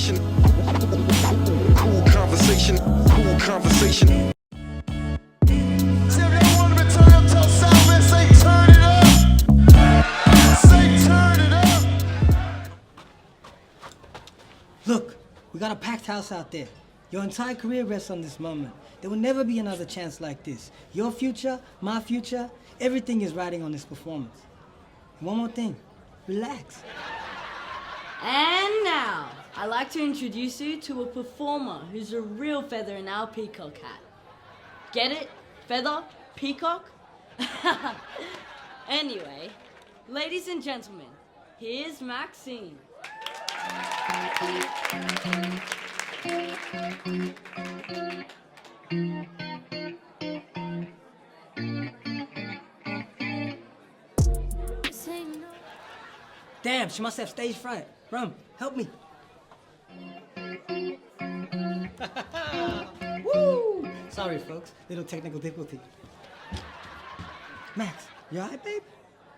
conversation. Cool conversation. Cool conversation. Look, we got a packed house out there. Your entire career rests on this moment. There will never be another chance like this. Your future, my future, everything is riding on this performance. And one more thing, relax. And now, I'd like to introduce you to a performer who's a real feather in our peacock hat. Get it? Feather? Peacock? Anyway, ladies and gentlemen, here's Maxine. Damn, she must have stage fright. Rum, help me. Woo! Sorry, folks. Little technical difficulty. Max, you alright, babe?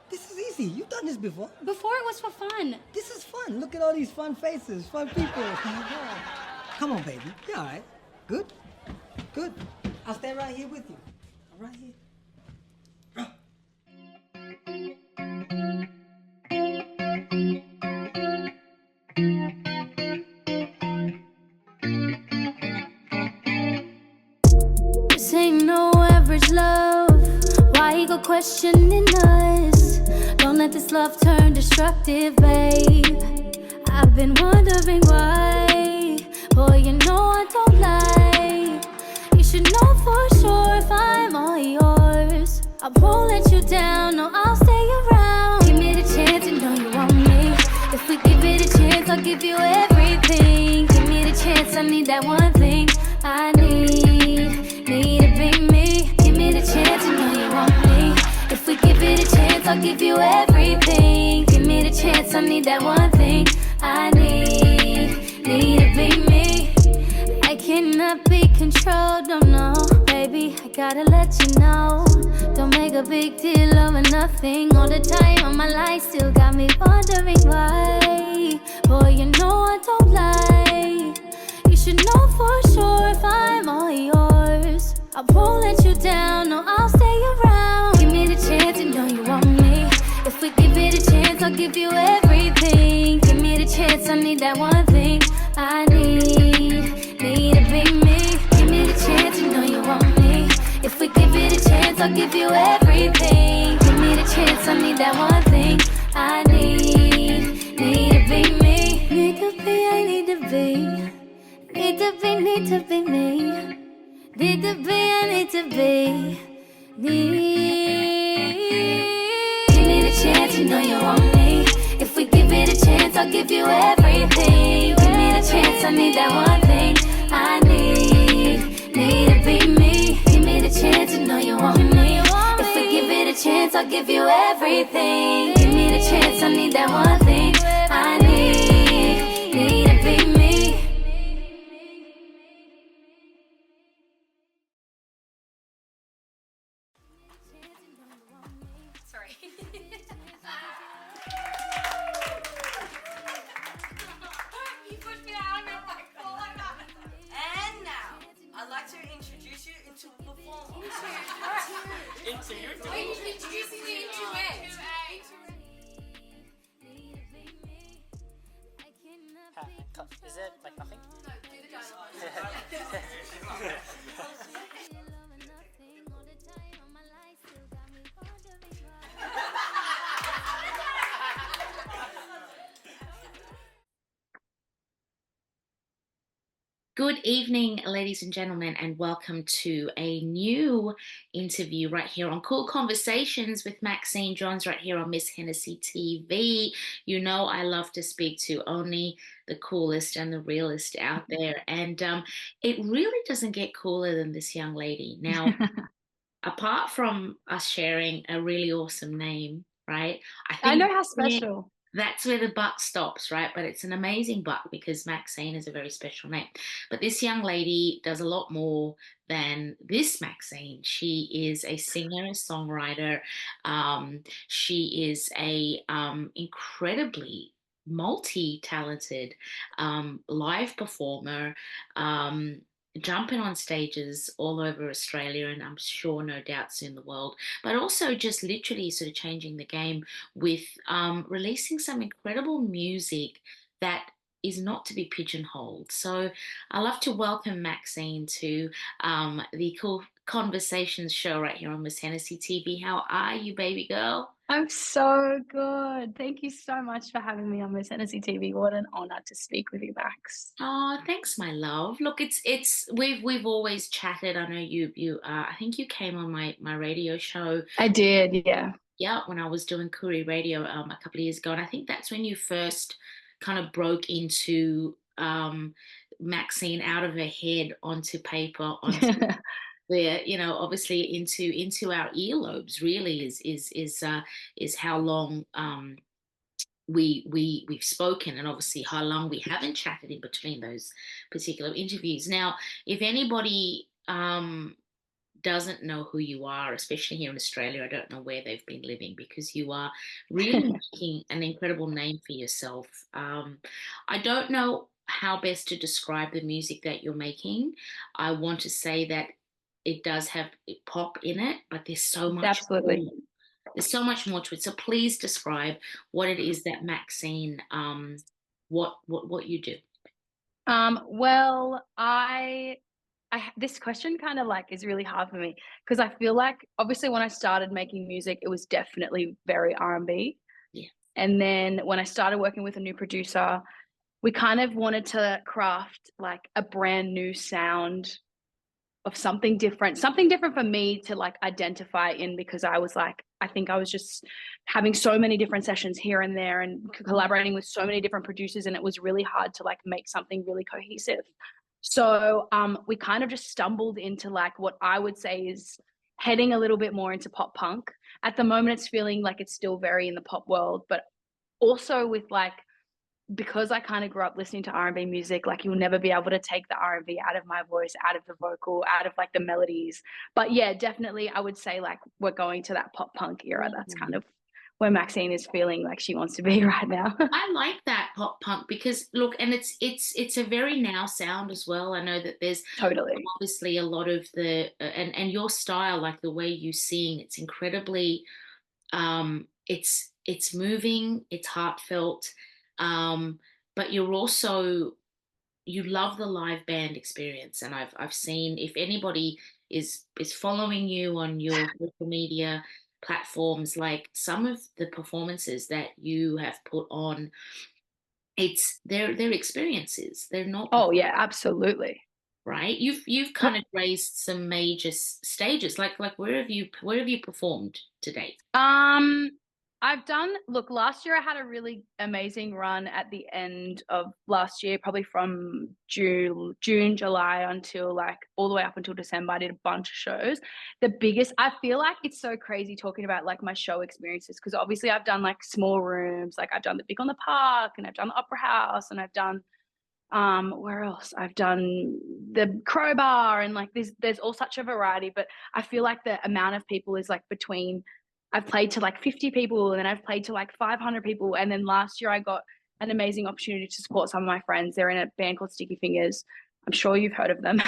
This is easy. You've done this before. Before it was for fun. This is fun. Look at all these fun faces, fun people. Come on, baby. You alright? Good? Good. I'll stand right here with you. I'm right here. This ain't no average love. Why you go questioning us? Don't let this love turn destructive, babe. I've been wondering why. Boy, you know I don't lie. You should know for sure if I'm all yours. I won't let you down, no, I'll stay around. Give me the chance, you know you want me. If we give it a chance, I'll give you everything. Give me the chance, I need that one thing I need to be me. Give me the chance, you know you want me. If we give it a chance, I'll give you everything. Give me the chance, I need that one thing I need to be me. I cannot be controlled, no, no. Baby, I gotta let you know. Don't make a big deal over nothing. All the time of my life still got me wondering why. Boy, you know I don't lie. You should know for sure if I'm all yours. I won't let you down, no, I'll stay around. Give me the chance, you know you want me. If we give it a chance, I'll give you everything. Give me the chance, I need that one thing I need to be me. Give me the chance, you know you want me. If we give it a chance, I'll give you everything. Give me the chance, I need that one thing I need to be me. Need to be, I need to be. Need to be, need to be me. Need to be, I need to be. Give me the chance, you know you want me. If we give it a chance, I'll give you everything. Give me the chance, I need that one thing I need to be me. Give me the chance, you know you want me. If we give it a chance, I'll give you everything. Give me the chance, I need that one thing I need to be me. Sorry. You pushed me out of my like, oh my god. And now, I'd like to introduce you into a performer. Wait, you're introducing me into it. Is it like nothing? No, do the dialogue. Good evening, ladies and gentlemen, and welcome to a new interview right here on Cool Conversations with Maxine Johns, right here on Miss Hennessy TV. You know I love to speak to only the coolest and the realest out there, and it really doesn't get cooler than this young lady. Now, apart from us sharing a really awesome name, right? I know how special. That's where the buck stops, right? But it's an amazing buck because Maxine is a very special name. But this young lady does a lot more than this Maxine. She is a singer, a songwriter. She is a incredibly multi-talented live performer, jumping on stages all over Australia and I'm sure no doubt soon the world, but also just literally sort of changing the game with releasing some incredible music that is not to be pigeonholed. So I love to welcome Maxine to the Cool Conversations show right here on Miss Hennessy TV. How are you, baby girl? I'm so good. Thank you so much for having me on Miss Hennessy TV. What an honor to speak with you, Max. Oh, thanks, my love. Look, it's we've always chatted. I know you I think you came on my radio show, I did, yeah. yeah, when I was doing Koori Radio a couple of years ago, and I think that's when you first kind of broke into Maxine out of her head onto paper, onto where obviously into our earlobes. Really is how long we've spoken, and obviously how long we haven't chatted in between those particular interviews. Now, if anybody doesn't know who you are, especially here in Australia, I don't know where they've been living, because you are really making an incredible name for yourself. I don't know how best to describe the music that you're making. I want to say that it does have pop in it, but there's so much Absolutely. more. There's so much more to it. So please describe what it is that Maxine, what you do. Well, this question kind of like is really hard for me because I feel like obviously when I started making music, it was definitely very R&B. Yeah. And then when I started working with a new producer, we kind of wanted to craft like a brand new sound of something different for me to like identify in, because I was like, I think I was just having so many different sessions here and there and collaborating with so many different producers, and it was really hard to like make something really cohesive. So we kind of just stumbled into like what I would say is heading a little bit more into pop punk. At the moment, it's feeling like it's still very in the pop world, but also with like, because I kind of grew up listening to R&B music, like you'll never be able to take the R&B out of my voice, out of the vocal, out of like the melodies. But yeah, definitely I would say like we're going to that pop punk era. That's kind of where Maxine is feeling like she wants to be right now. I like that pop punk because look, and it's a very now sound as well. I know that there's Totally. obviously a lot of the and your style, like the way you sing, it's incredibly it's moving, it's heartfelt, but you love the live band experience, and I've seen, if anybody is following you on your social media platforms, like some of the performances that you have put on, it's their experiences. They're not. Oh yeah, absolutely. Right. You've kind of raised some major stages. Like where have you performed to date? Look, last year I had a really amazing run at the end of last year, probably from June, July until like all the way up until December. I did a bunch of shows. I feel like it's so crazy talking about like my show experiences, because obviously I've done like small rooms, like I've done the Big on the Park and I've done the Opera House and I've done where else? I've done the Crowbar, and like there's all such a variety, but I feel like the amount of people is like between, I've played to like 50 people and then I've played to like 500 people. And then last year I got an amazing opportunity to support some of my friends. They're in a band called Sticky Fingers. I'm sure you've heard of them.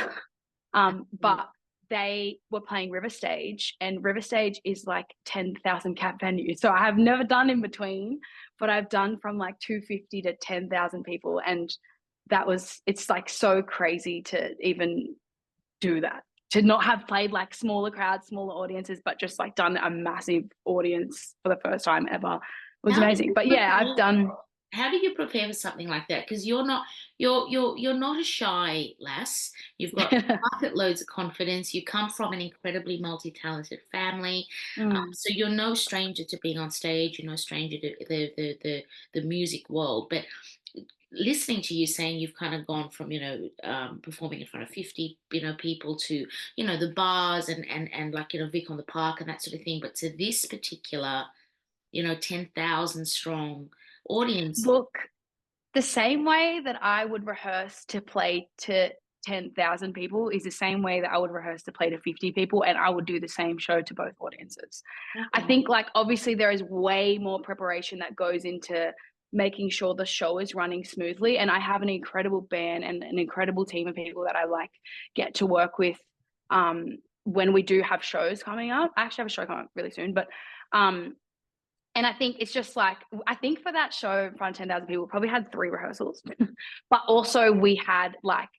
But they were playing River Stage, and River Stage is like 10,000 cap venue. So I have never done in between, but I've done from like 250 to 10,000 people. And it's like so crazy to even do that, to not have played like smaller crowds, smaller audiences, but just like done a massive audience for the first time ever. It was amazing. But yeah, I've done. How do you prepare for something like that? Because you're not a shy lass. You've got bucket loads of confidence. You come from an incredibly multi-talented family, so you're no stranger to being on stage. You're no stranger to the music world. But listening to you saying you've kind of gone from performing in front of 50 people to the bars and like Vic on the Park and that sort of thing, but to this particular 10,000 strong audience. Look, the same way that I would rehearse to play to 10,000 people is the same way that I would rehearse to play to 50 people, and I would do the same show to both audiences. Okay. I think like obviously there is way more preparation that goes into making sure the show is running smoothly. And I have an incredible band and an incredible team of people that I like get to work with when we do have shows coming up. I actually have a show coming up really soon, but and I think it's just like, I think for that show in front of 10,000 people, we probably had 3 rehearsals, but also we had like,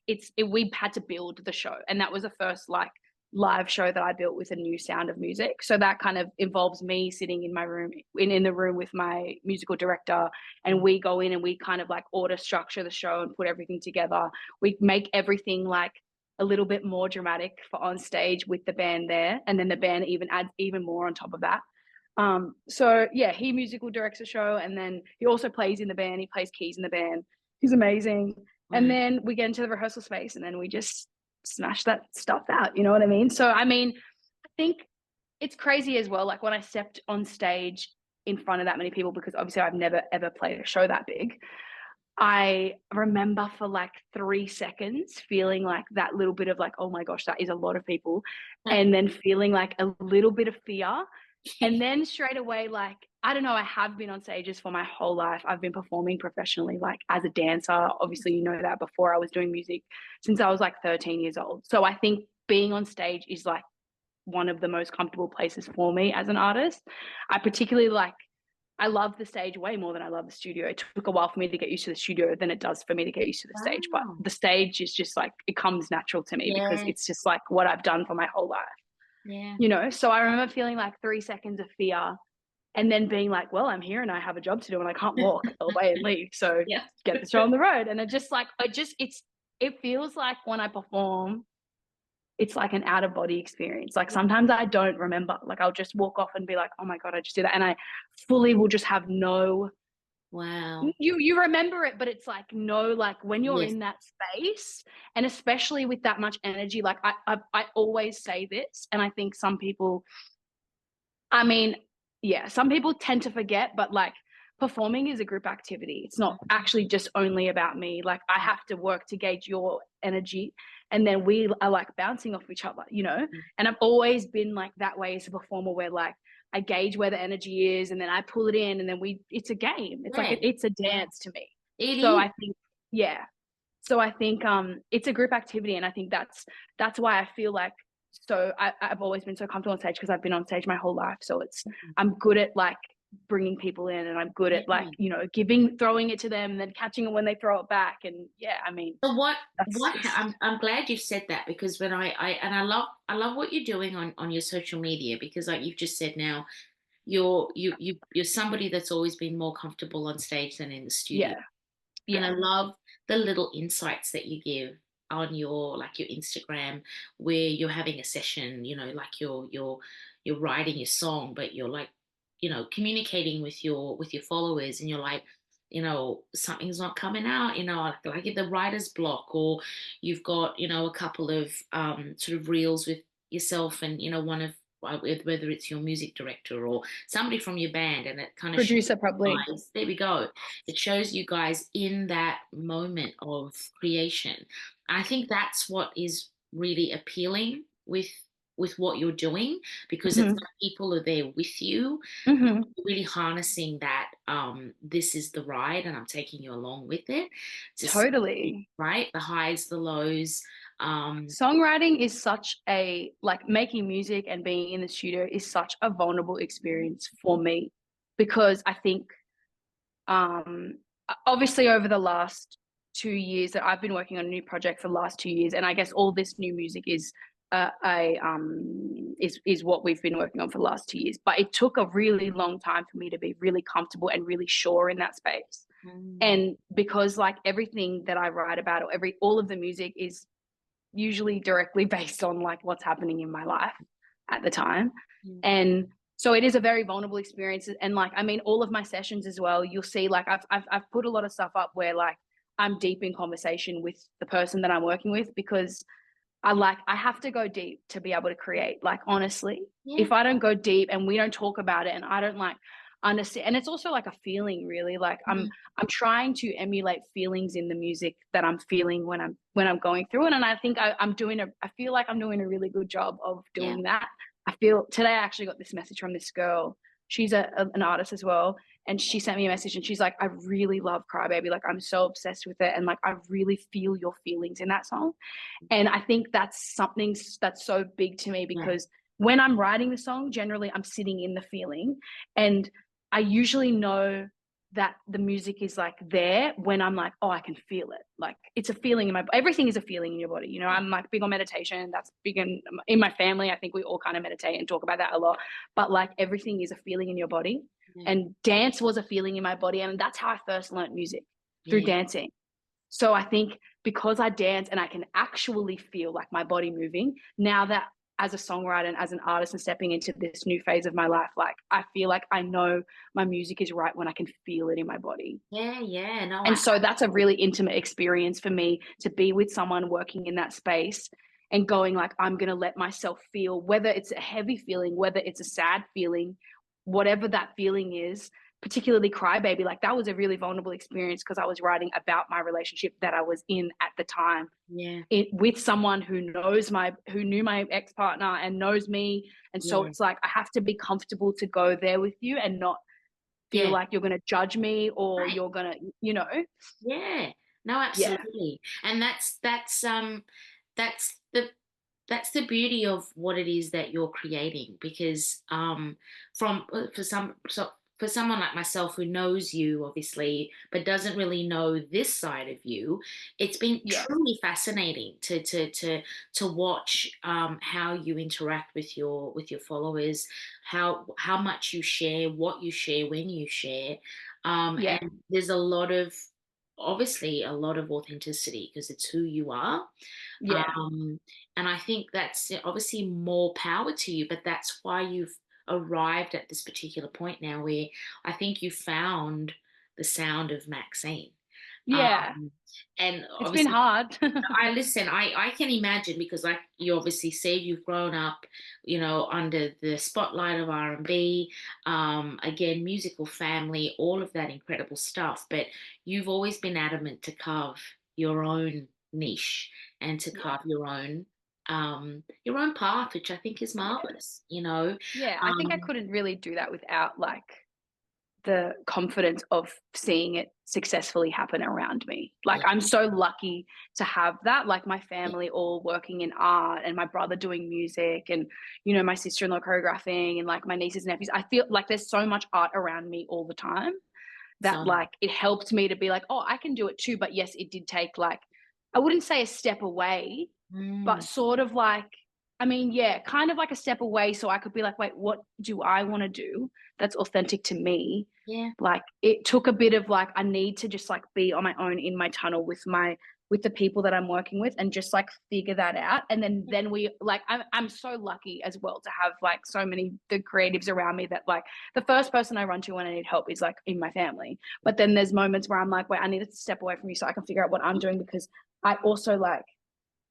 we had to build the show. And that was the first like live show that I built with a new sound of music. So that kind of involves me sitting in my room, in the room with my musical director, and we go in and we kind of like order structure the show and put everything together. We make everything like a little bit more dramatic for on stage with the band there. And then the band even adds even more on top of that. So yeah, he musical directs the show, and then he also plays in the band. He plays keys in the band. He's amazing. And then we get into the rehearsal space, and then we just smash that stuff out. You know what I mean? So I mean, I think it's crazy as well. Like when I stepped on stage in front of that many people, because obviously I've never ever played a show that big. I remember for like 3 seconds feeling like that little bit of like, oh my gosh, that is a lot of people, and then feeling like a little bit of fear. And then straight away, like, I don't know, I have been on stages for my whole life. I've been performing professionally, like as a dancer. Obviously, you know that before I was doing music since I was like 13 years old. So I think being on stage is like one of the most comfortable places for me as an artist. I particularly like, I love the stage way more than I love the studio. It took a while for me to get used to the studio than it does for me to get used to the stage. But the stage is just like, it comes natural to me because it's just like what I've done for my whole life. Yeah. You know, so I remember feeling like 3 seconds of fear and then being like, well, I'm here and I have a job to do and I can't walk away and leave. So get the show on the road. And it just like, it feels like when I perform, it's like an out of body experience. Like sometimes I don't remember, like I'll just walk off and be like, oh my God, I just did that. And I fully will just have no, you remember it, but it's like no, like when you're in that space, and especially with that much energy, like I always say this, and I think some people, I mean, yeah, some people tend to forget, but like performing is a group activity. It's not actually just only about me. Like I have to work to gauge your energy, and then we are like bouncing off each other, you know. And I've always been like that way as a performer, where like I gauge where the energy is and then I pull it in, and then it's a game. It's like it's a dance to me. I think so I think it's a group activity, and I think that's why I feel like, so I've always been so comfortable on stage, because I've been on stage my whole life. So I'm good at like bringing people in, and I'm good at like, you know, throwing it to them and then catching it when they throw it back. And I'm glad you've said that, because when I love what you're doing on your social media, because like you've just said now, you're somebody that's always been more comfortable on stage than in the studio. And I love the little insights that you give on your Instagram, where you're having a session, you know, like you're writing your song, but you're like, you know, communicating with your followers, and you're like, you know, something's not coming out, you know, like the writer's block, or you've got, you know, a couple of sort of reels with yourself and, you know, one of, whether it's your music director or somebody from your band, and it kind of producer probably. There we go. It shows you guys in that moment of creation. I think that's what is really appealing with what you're doing, because it's like people are there with you, really harnessing that this is the ride and I'm taking you along with it. Totally. Right? The highs, the lows. Songwriting is such a, like, making music and being in the studio is such a vulnerable experience for me, because I think obviously over the last 2 years that I've been working on a new project for the last 2 years, and I guess all this new music is what we've been working on for the last 2 years. But it took a really long time for me to be really comfortable and really sure in that space. And because like everything that I write about, or all of the music is usually directly based on like what's happening in my life at the time. And so it is a very vulnerable experience. And like, I mean, all of my sessions as well, you'll see like I've put a lot of stuff up where like I'm deep in conversation with the person that I'm working with, because I have to go deep to be able to create. Like, honestly, if I don't go deep and we don't talk about it and I don't like understand, and it's also like a feeling, really, like I'm trying to emulate feelings in the music that I'm feeling when I'm going through it. And I think I feel like I'm doing a really good job of doing that. I feel today I actually got this message from this girl. She's an artist as well. and she sent me a message and she's like, I really love Crybaby. Like, I'm so obsessed with it. And like, I really feel your feelings in that song. And I think that's something that's so big to me, because when I'm writing the song, generally I'm sitting in the feeling, and I usually know that the music is like there when I'm like, oh, I can feel it. Like, it's a feeling in everything is a feeling in your body. You know, I'm like big on meditation. That's big in my family. I think we all kind of meditate and talk about that a lot, but like everything is a feeling in your body. And dance was a feeling in my body. And that's how I first learned music, through dancing. So I think because I dance and I can actually feel like my body moving, now that as a songwriter and as an artist and stepping into this new phase of my life, like I feel like I know my music is right when I can feel it in my body. No, and so that's a really intimate experience for me, to be with someone working in that space and going like, I'm going to let myself feel, whether it's a heavy feeling, whether it's a sad feeling, whatever that feeling is, particularly Crybaby. Like, that was a really vulnerable experience, because I was writing about my relationship that I was in at the time, with someone who knew my ex-partner and knows me. And so it's like, I have to be comfortable to go there with you and not feel like you're going to judge me, or you're going to, you know. No, absolutely. And that's the beauty of what it is that you're creating, because for someone like myself who knows you obviously but doesn't really know this side of you, it's been truly fascinating to watch how you interact with your followers, how much you share, what you share, when you share, and there's obviously a lot of authenticity, because it's who you are. And I think that's obviously more power to you, but that's why you've arrived at this particular point now, where I think you found the sound of Maxine. And it's been hard. I can imagine, because like you obviously said, you've grown up, you know, under the spotlight of R&B, again, musical family, all of that incredible stuff, but you've always been adamant to carve your own niche and to carve your own path, which I think is marvelous, you know. I think I couldn't really do that without like the confidence of seeing it successfully happen around me. Like, I'm so lucky to have that, like my family all working in art, and my brother doing music, and, you know, my sister-in-law choreographing, and like my nieces and nephews. I feel like there's so much art around me all the time that like it helped me to be like, oh, I can do it too. But yes, it did take, like, I wouldn't say a step away, but sort of like, I mean, kind of like a step away, so I could be like, wait, what do I want to do that's authentic to me? Like, it took a bit of like, I need to just like be on my own in my tunnel with the people that I'm working with, and just like figure that out. And then we like, I'm so lucky as well to have like so many the creatives around me, that like the first person I run to when I need help is like in my family. But then there's moments where I'm like, wait, I need to step away from you so I can figure out what I'm doing, because I also like,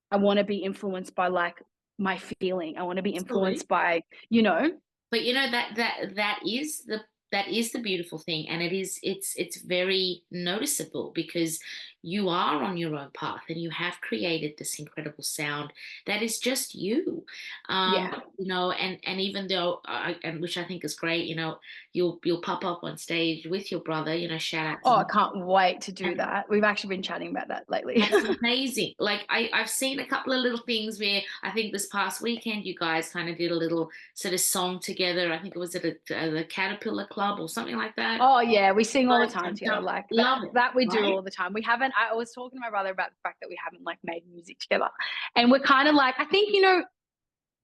I want to be influenced by like my feeling. I want to be influenced by, you know. But you know, that is the beautiful thing, and it's very noticeable, because you are on your own path and you have created this incredible sound that is just you. You know, and even though and which I think is great, you know, you'll pop up on stage with your brother, you know, shout out to I can't wait to do that. We've actually been chatting about that lately. That's amazing. Like, I've seen a couple of little things where I think this past weekend you guys kind of did a little sort of song together. I think it was at the Caterpillar Club or something like that. Oh yeah, we sing all the time together. Like that we do right? all the time. We haven't. I was talking to my brother about the fact that we haven't like made music together, and we're kind of like, I think, you know,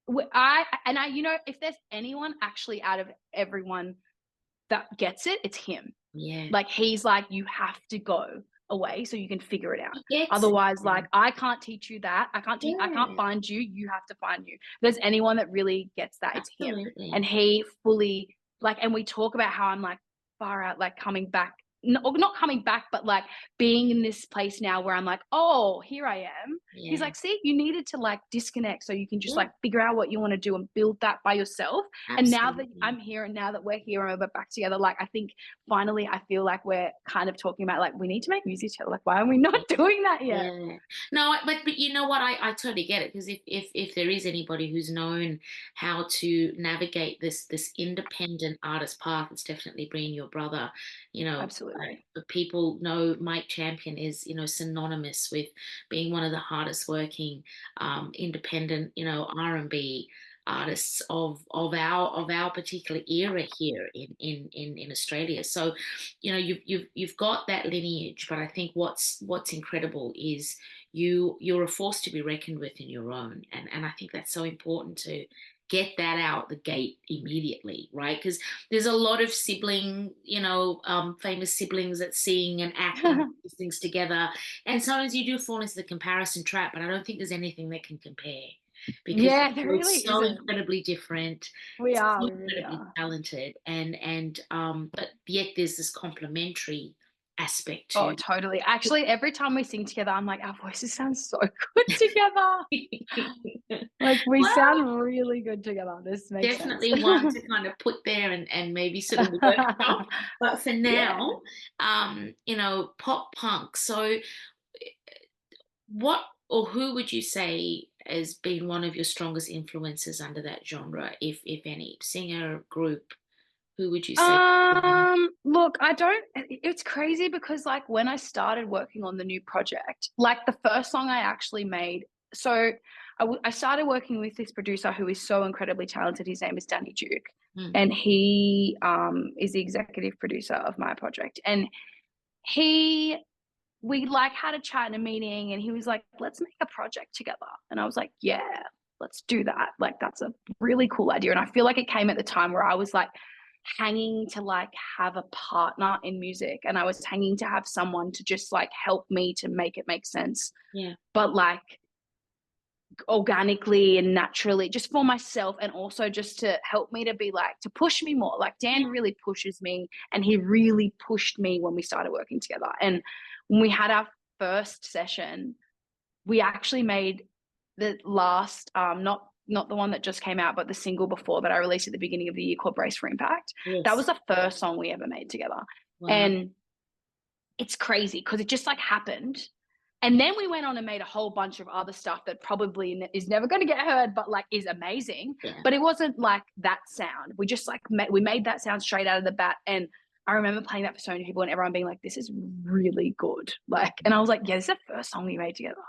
you know, if there's anyone actually out of everyone that gets it, it's him. Like, he's like, you have to go away so you can figure it out. Otherwise, like, I can't teach you that. I can't find you. You have to find you. If there's anyone that really gets that, it's him. And he fully, like, and we talk about how I'm like far out, like coming back, not coming back, but like being in this place now where I'm like, oh, here I am. He's Yeah. like, see, you needed to like disconnect so you can just Yeah. like figure out what you want to do and build that by yourself. And now that Absolutely. I'm here and now that we're here and we're back together, like I think finally I feel like we're kind of talking about like we need to make music together. Like, why are we not doing that yet? Yeah. No, but you know what? I totally get it, because if there is anybody who's known how to navigate this independent artist path, it's definitely been your brother. You know, Absolutely. but people know Mike Champion is, synonymous with being one of the hardest working independent, R&B artists of our particular era here in Australia. So, you've got that lineage, but I think what's incredible is you're a force to be reckoned with in your own, and I think that's so important to get that out the gate immediately, right? Because there's a lot of sibling, famous siblings that sing and act and do these things together, and sometimes you do fall into the comparison trap, but I don't think there's anything that can compare, because Yeah, there we're really so isn't. incredibly different, We so are, we really incredibly are. talented, and but yet there's this complementary aspect Oh, to. totally. Actually, every time we sing together, I'm like, our voices sound so good together. Like we Well, sound really good together. This makes sense. definitely one to kind of put there and maybe sort of workshop. But for Yeah. now, pop punk. So what or who would you say has been one of your strongest influences under that genre, if any? Singer, group, who would you say? Look, it's crazy because like when I started working on the new project, like the first song I actually made, so I started working with this producer who is so incredibly talented. His name is Danny Duke, Hmm. and he is the executive producer of my project. And we like had a chat in a meeting, and he was like, let's make a project together. And I was like, yeah, let's do that. Like, that's a really cool idea. And I feel like it came at the time where I was like hanging to like have a partner in music, and I was hanging to have someone to just like help me to make it make sense. Yeah. But like organically and naturally, just for myself, and also just to help me to be like, to push me more. Like Dan really pushes me, and he really pushed me when we started working together. And when we had our first session, we actually made the last, not the one that just came out, but the single before that I released at the beginning of the year called Brace for Impact. Yes. That was the first song we ever made together. Wow. And it's crazy because it just like happened. And then we went on and made a whole bunch of other stuff that probably is never going to get heard, but like is amazing. Yeah. But it wasn't like that sound. We just like we made that sound straight out of the bat. And I remember playing that for so many people and everyone being like, this is really good. Like, and I was like, yeah, this is the first song we made together.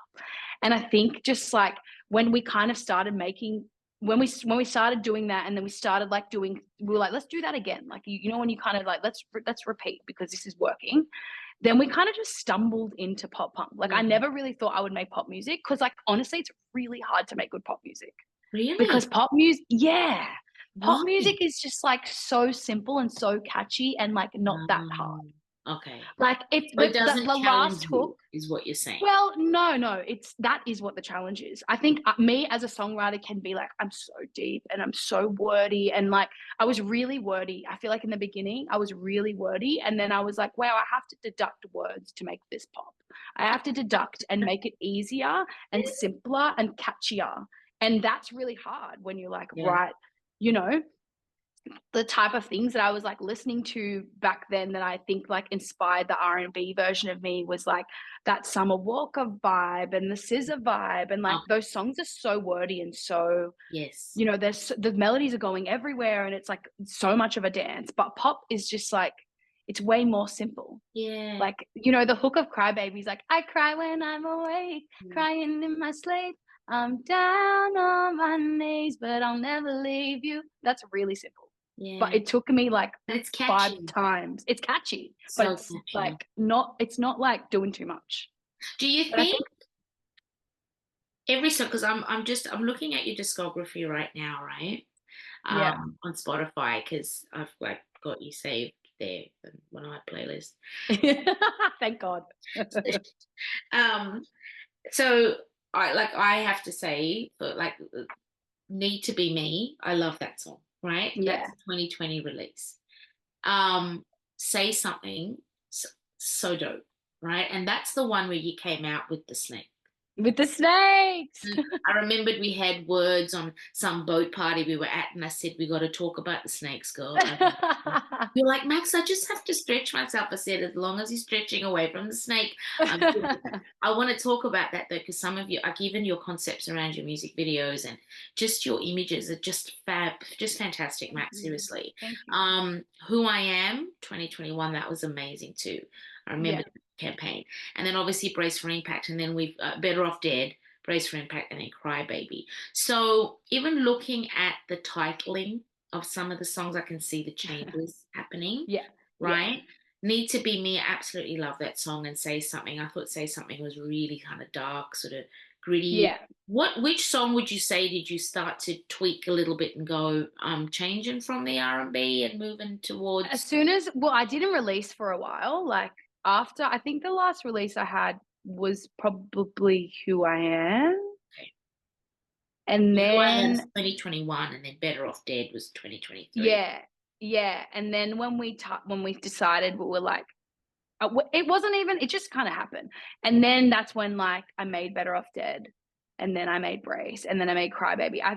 And I think just like when we kind of started making, when we started doing that, and then we started like we were like, let's do that again. Like, when you kind of like, let's repeat because this is working. Then we kind of just stumbled into pop punk. Like, I never really thought I would make pop music because like, honestly, it's really hard to make good pop music. Really? Because pop music, yeah. Pop Why? music is just like so simple and so catchy and like not that hard. Okay. Like if So it doesn't the challenge last you, hook is what you're saying. well, no, that is what the challenge is. I think me as a songwriter can be like, I'm so deep and I'm so wordy, and like I was really wordy. I feel like in the beginning I was really wordy, and then I was like, wow, I have to deduct words to make this pop. I have to deduct and make it easier and simpler and catchier, and that's really hard when you're like, right, the type of things that I was like listening to back then that I think like inspired the R&B version of me was like that Summer Walker vibe and the Scissor vibe, and like those songs are so wordy and so there's the melodies are going everywhere and it's like so much of a dance. But pop is just like, it's way more simple. Like the hook of Cry Baby's like, I cry when I'm awake, crying in my sleep, I'm down on my knees, but I'll never leave you. That's really simple. But it took me like 5 times. It's catchy, So but it's catchy. like it's not like doing too much. Do you think every song, because I'm looking at your discography right now, right? On Spotify, because I've like got you saved there in one of my playlists. Thank God. So I have to say, like, Need to Be Me, I love that song, right? That's a 2020 release. Say Something, so dope, right? And that's the one where you came out with the snake. With the snakes. I remembered we had words on some boat party we were at, and I said, we got to talk about the snakes, girl. You're like, Max, I just have to stretch myself. I said, as long as you're stretching away from the snake, I'm good with that. I want to talk about that though, because some of you, like even your concepts around your music videos and just your images are just just fantastic, Max, seriously. Thank you. Who I Am, 2021, that was amazing too. I remember Yeah. the campaign. And then obviously Brace for Impact, and then we've Better Off Dead, Brace for Impact, and then Cry Baby. So even looking at the titling of some of the songs, I can see the changes happening. Yeah. Right? Need to Be Me, I absolutely love that song. And Say Something, I thought Say Something was really kind of dark, sort of gritty. Yeah. Which song would you say did you start to tweak a little bit and go changing from the R&B and moving towards? As soon as, well, I didn't release for a while. Like after, I think the last release I had was probably Who I Am. Okay. And Who I Am then was 2021, and then Better Off Dead was 2023. yeah. And then when we decided, we were like, it wasn't even, it just kind of happened. And then that's when like I made Better Off Dead, and then I made Brace, and then I made Cry Baby. I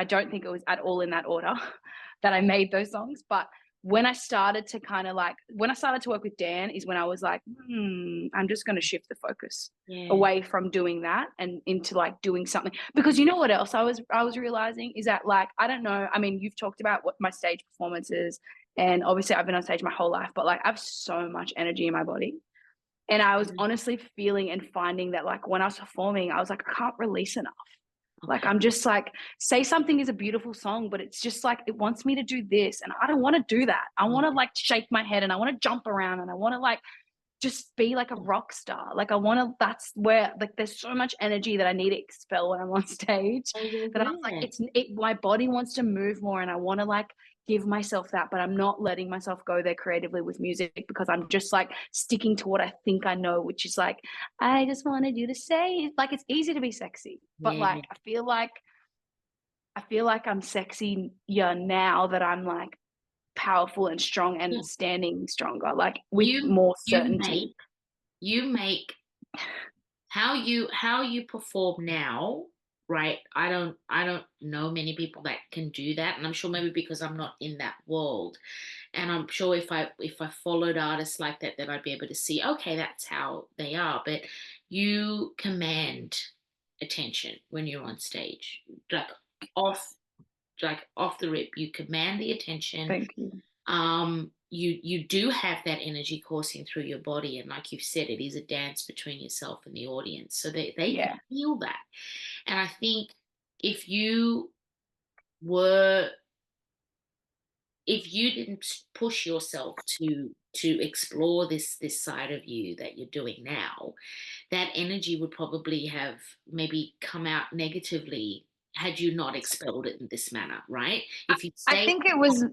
don't think it was at all in that order that I made those songs. But when I started to work with Dan is when I was like, I'm just going to shift the focus away from doing that and into like doing something. Because you know what else I was realizing is that, like, I don't know, I mean, you've talked about what my stage performances, and obviously I've been on stage my whole life, but like I have so much energy in my body. And I was honestly feeling and finding that like when I was performing, I was like, I can't release enough. Like, I'm just like, Say Something is a beautiful song, but it's just like, it wants me to do this. And I don't want to do that. I want to like shake my head, and I want to jump around, and I want to like just be like a rock star. Like that's where like there's so much energy that I need to expel when I'm on stage that I was like, my body wants to move more, and I want to like give myself that, but I'm not letting myself go there creatively with music because I'm just like sticking to what I think I know, which is like, I just wanted you to say, like, it's easy to be sexy, but like, I feel like I'm sexy now that I'm like powerful and strong and standing stronger, like with more certainty. You make how you perform now, right? I don't know many people that can do that, and I'm sure maybe because I'm not in that world, and I'm sure if I followed artists like that, then I'd be able to see, okay, that's how they are. But you command attention when you're on stage, like off the rip, you command the attention. Thank you. You do have that energy coursing through your body, and like you've said, it is a dance between yourself and the audience, so they can feel that. And I think if you didn't push yourself to explore this side of you that you're doing now, that energy would probably have maybe come out negatively had you not expelled it in this manner, right? If you I think it was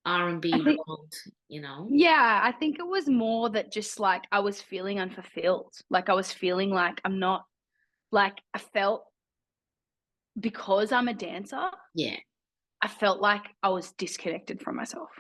R&B world, you know? Yeah, I think it was more that just like I was feeling unfulfilled. Like I was feeling like I'm not, like I felt, because I'm a dancer, I felt like I was disconnected from myself.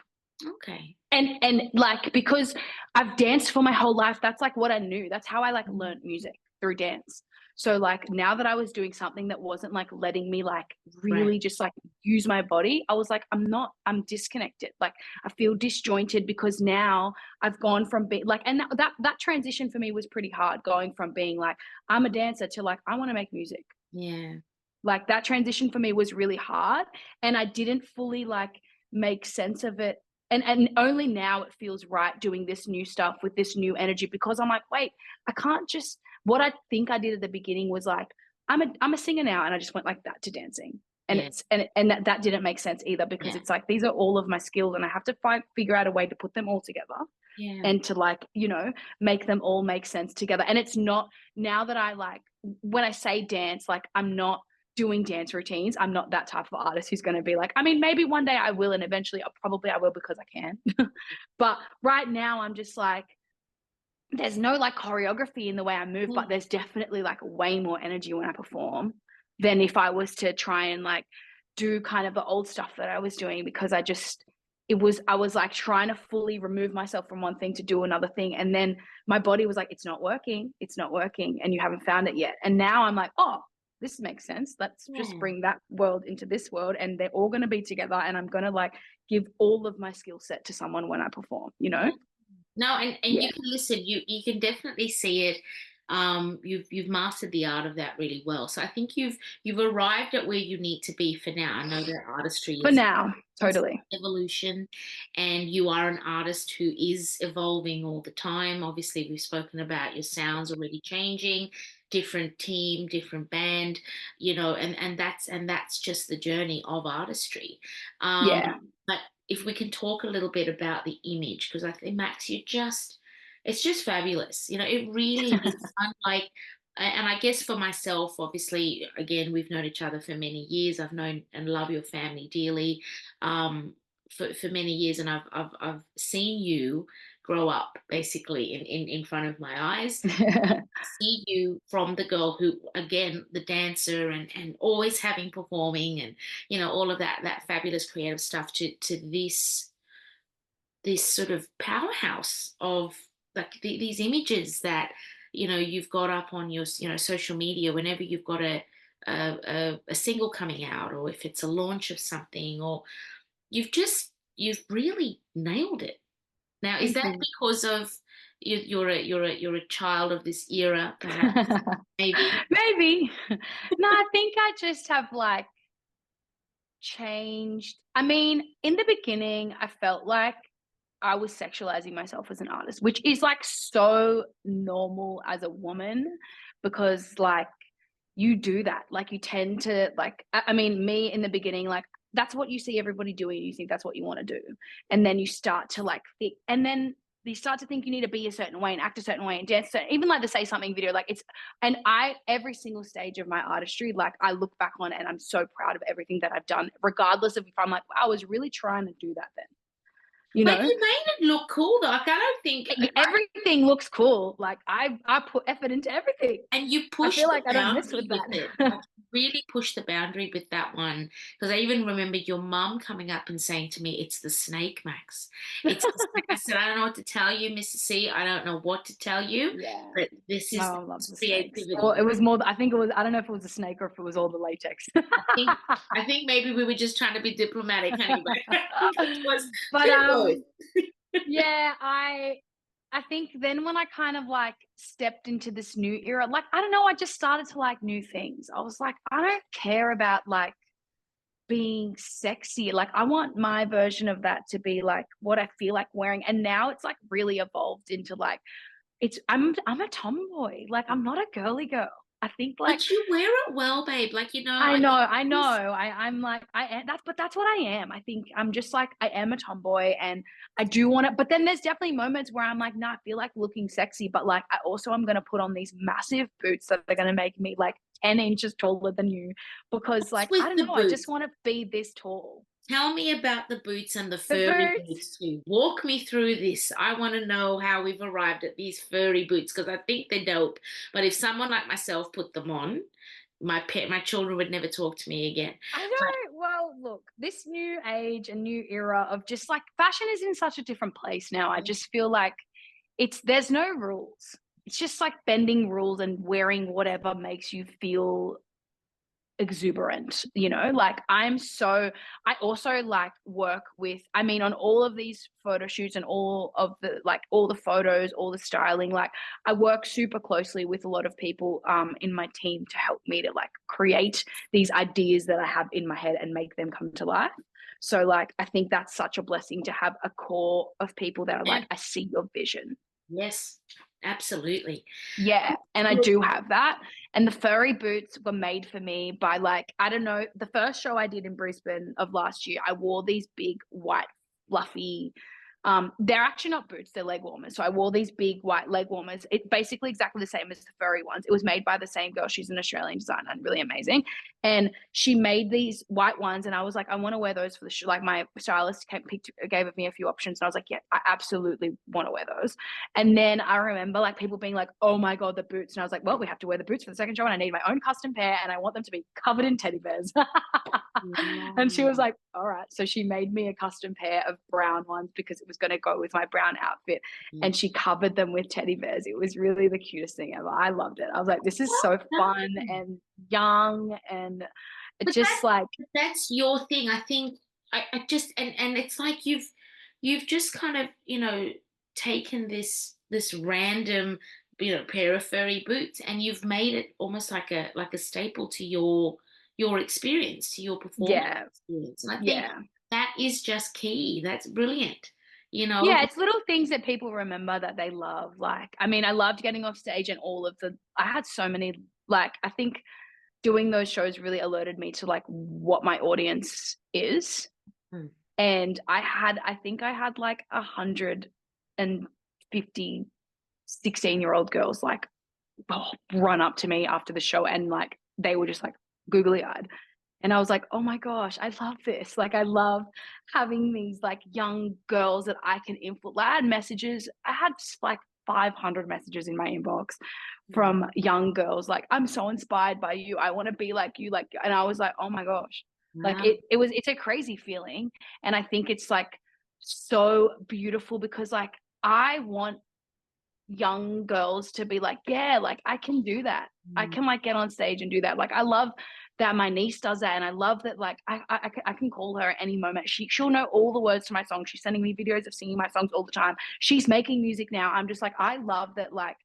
Okay. And like, because I've danced for my whole life, that's like what I knew. That's how I like learned music, through dance. So like now that I was doing something that wasn't like letting me like really just like use my body, I was like, I'm disconnected. Like I feel disjointed because now I've gone from being like, and that transition for me was pretty hard, going from being like, I'm a dancer to like, I want to make music. Yeah. Like that transition for me was really hard, and I didn't fully like make sense of it. And only now it feels right doing this new stuff with this new energy, because I'm like, wait, I can't just, what I think I did at the beginning was like, I'm a singer now, and I just went like that to dancing. And that didn't make sense either, because it's like, these are all of my skills, and I have to figure out a way to put them all together. And to like, you know, make them all make sense together. And it's not, now that I like, when I say dance, like I'm not doing dance routines. I'm not that type of artist who's going to be like, I mean, maybe one day I will, and eventually I will because I can. But right now I'm just like, there's no like choreography in the way I move, but there's definitely like way more energy when I perform than if I was to try and like do kind of the old stuff that I was doing, because I was like trying to fully remove myself from one thing to do another thing. And then my body was like, it's not working. And you haven't found it yet. And now I'm like, oh, this makes sense. Let's just bring that world into this world, and they're all going to be together. And I'm going to like give all of my skill set to someone when I perform, you know? No, and you can listen, you can definitely see it. You've mastered the art of that really well. So I think you've arrived at where you need to be for now. I know that artistry For is now, totally. evolution, and you are an artist who is evolving all the time. Obviously, we've spoken about your sounds already changing, different team, different band, you know, and that's just the journey of artistry. Yeah. But if we can talk a little bit about the image, because I think Max, it's just fabulous. You know, it really is unlike, and I guess for myself, obviously, again, we've known each other for many years. I've known and love your family dearly, for many years, and I've seen you grow up basically in front of my eyes. See you from the girl who, again, the dancer and always having performing and, you know, all of that fabulous creative stuff to this sort of powerhouse of like these images that, you know, you've got up on your, you know, social media whenever you've got a single coming out, or if it's a launch of something, or you've really nailed it. Now, is that because of you're a child of this era, perhaps? Maybe. No, I think I just have like changed. I mean, in the beginning, I felt like I was sexualizing myself as an artist, which is like so normal as a woman, because like you do that. Like you tend to like, I mean, me in the beginning, like that's what you see everybody doing. You think that's what you want to do. And then you start to like think, and then you start to think you need to be a certain way and act a certain way and dance, even like the Say Something video, like it's, and every single stage of my artistry, like I look back on and I'm so proud of everything that I've done, regardless of if I'm like, wow, I was really trying to do that then. You know, but you made it look cool though. Like I don't think everything looks cool. Like I put effort into everything, and you push. I feel like I don't mess with that. Like, really push the boundary with that one, because I even remember your mum coming up and saying to me, "It's the snake, Max. It's the snake." I said, "I don't know what to tell you, Mrs. C. I don't know what to tell you. Yeah, but this is creativity." Well, it was more. I think it was. I don't know if it was a snake or if it was all the latex. I think maybe we were just trying to be diplomatic, honey. But yeah, I think then when I kind of like stepped into this new era, like I don't know, I just started to like new things. I was like, I don't care about like being sexy. Like I want my version of that to be like what I feel like wearing. And now it's like really evolved into like I'm a tomboy. Like I'm not a girly girl. I think like, but you wear it well, babe. Like, you know, I know. I'm like, that's what I am. I think I'm just like, I am a tomboy and I do want to, but then there's definitely moments where I'm like, nah, I feel like looking sexy, but like, I also am going to put on these massive boots that are going to make me like 10 inches taller than you, because like, I don't know, I just want to be this tall. Tell me about the boots and the furry boots too. Walk me through this. I want to know how we've arrived at these furry boots, because I think they're dope. But if someone like myself put them on, my children would never talk to me again. I know. Well, look, this new age and new era of just like fashion is in such a different place now. I just feel like there's no rules. It's just like bending rules and wearing whatever makes you feel exuberant, you know. Like I also like work with, I mean, on all of these photo shoots and all the photos, all the styling, like I work super closely with a lot of people in my team to help me to like create these ideas that I have in my head and make them come to life. So like I think that's such a blessing to have a core of people that are like, I see your vision. Yes, absolutely. Yeah, and I do have that. And the furry boots were made for me by like, I don't know, the first show I did in Brisbane of last year, I wore these big white fluffy, they're actually not boots, they're leg warmers. So I wore these big white leg warmers. It's basically exactly the same as the furry ones. It was made by the same girl. She's an Australian designer and really amazing. And she made these white ones and I was like, I want to wear those for the show. Like my stylist gave me a few options and I was like, yeah, I absolutely want to wear those. And then I remember like people being like, oh my God, the boots. And I was like, well, we have to wear the boots for the second show and I need my own custom pair and I want them to be covered in teddy bears. And she was like, all right. So she made me a custom pair of brown ones because it was going to go with my brown outfit. And she covered them with teddy bears. It was really the cutest thing ever. I loved it. I was like, this is so fun and young, and But just like, that's your thing. I think I just and it's like you've just kind of, taken this random, pair of furry boots, and you've made it almost like a staple to your experience, to your performance yeah, experience. And I think yeah. that is just key. That's brilliant. Yeah, it's little things that people remember that they love. Like, I mean, I loved getting off stage and I had so many, like, I think doing those shows really alerted me to like what my audience is. And I think I had like 150 16-year-old girls like run up to me after the show, and like they were just like googly eyed. And I was like, oh my gosh, I love this. Like, I love having these like young girls that I can influence. I had messages. I had like 500 messages in my inbox from young girls. Like, I'm so inspired by you. I want to be like you. Like, and I was like, oh my gosh, like it's a crazy feeling. And I think it's like so beautiful because like, I want young girls to be like, yeah, like I can do that. I can like get on stage and do that. Like, I love that my niece does that, and I love that like I can call her at any moment. She'll know all the words to my song. She's sending me videos of singing my songs all the time. She's making music now. I'm just like, I love that like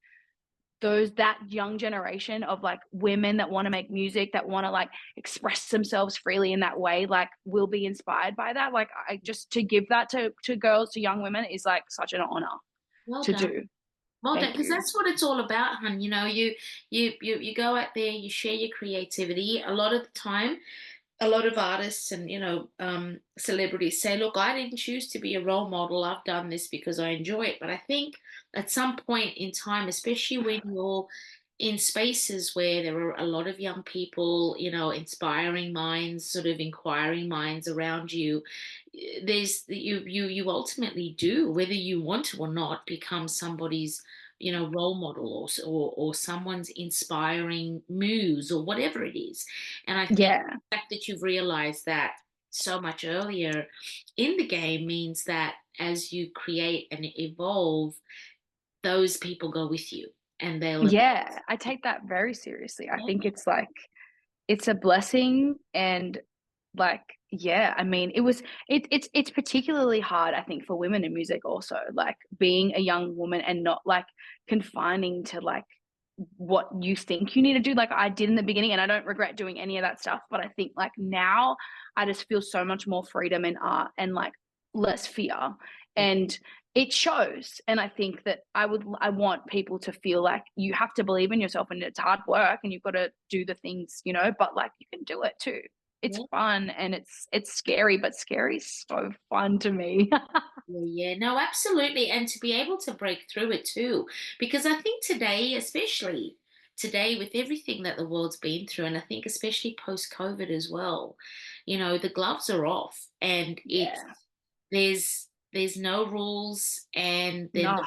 that young generation of like women that want to make music, that want to like express themselves freely in that way, like will be inspired by that. Like, I just, to give that to girls, to young women, is like such an honor to do. Well done, because that's what it's all about, hun. You go out there, you share your creativity. A lot of the time, a lot of artists and celebrities say, "Look, I didn't choose to be a role model. I've done this because I enjoy it." But I think at some point in time, especially when you're in spaces where there are a lot of young people, inspiring minds, sort of inquiring minds around you, you ultimately do, whether you want to or not, become somebody's role model, or someone's inspiring muse, or whatever it is. And I think the fact that you've realized that so much earlier in the game means that as you create and evolve, those people go with you, and they'll I take that very seriously. I think it's like, it's a blessing. And like, I mean, it's particularly hard, I think, for women in music also, like being a young woman and not like confining to like what you think you need to do, like I did in the beginning. And I don't regret doing any of that stuff, but I think like now I just feel so much more freedom in art and like less fear, and it shows. And I think that I want people to feel like you have to believe in yourself, and it's hard work, and you've got to do the things, but like you can do it too. It's fun, and it's scary, but scary is so fun to me. No, absolutely. And to be able to break through it too, because I think today, especially today, with everything that the world's been through, and I think especially post-COVID as well, the gloves are off, and there's no rules, and no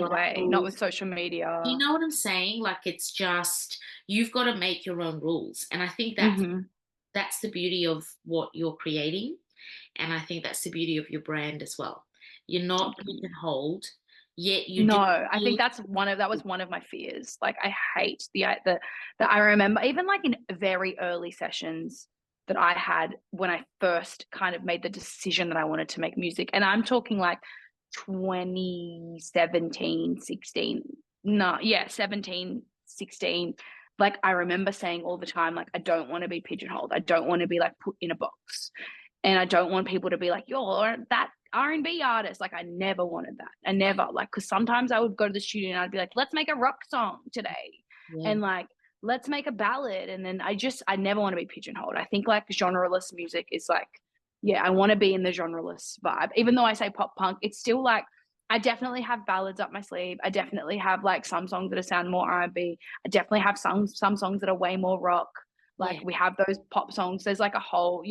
way, not with social media. You know what I'm saying? Like, it's just, you've got to make your own rules. And I think that's the beauty of what you're creating. And I think that's the beauty of your brand as well. You're not pigeonholed, yet you do. I think that was one of my fears. Like, I hate that I remember even like in very early sessions that I had when I first kind of made the decision that I wanted to make music. And I'm talking like 2017, 16. 17, 16. Like, I remember saying all the time, like, I don't want to be pigeonholed. I don't want to be like put in a box. And I don't want people to be like, you're that R&B artist. Like, I never wanted that. I never, like, because sometimes I would go to the studio and I'd be like, let's make a rock song today. And like, let's make a ballad. And then I never want to be pigeonholed. I think like genreless music is like, I want to be in the genreless vibe. Even though I say pop punk, it's still like, I definitely have ballads up my sleeve. I definitely have like some songs that sound more R&B. I definitely have some songs that are way more rock. Like we have those pop songs. There's like a whole,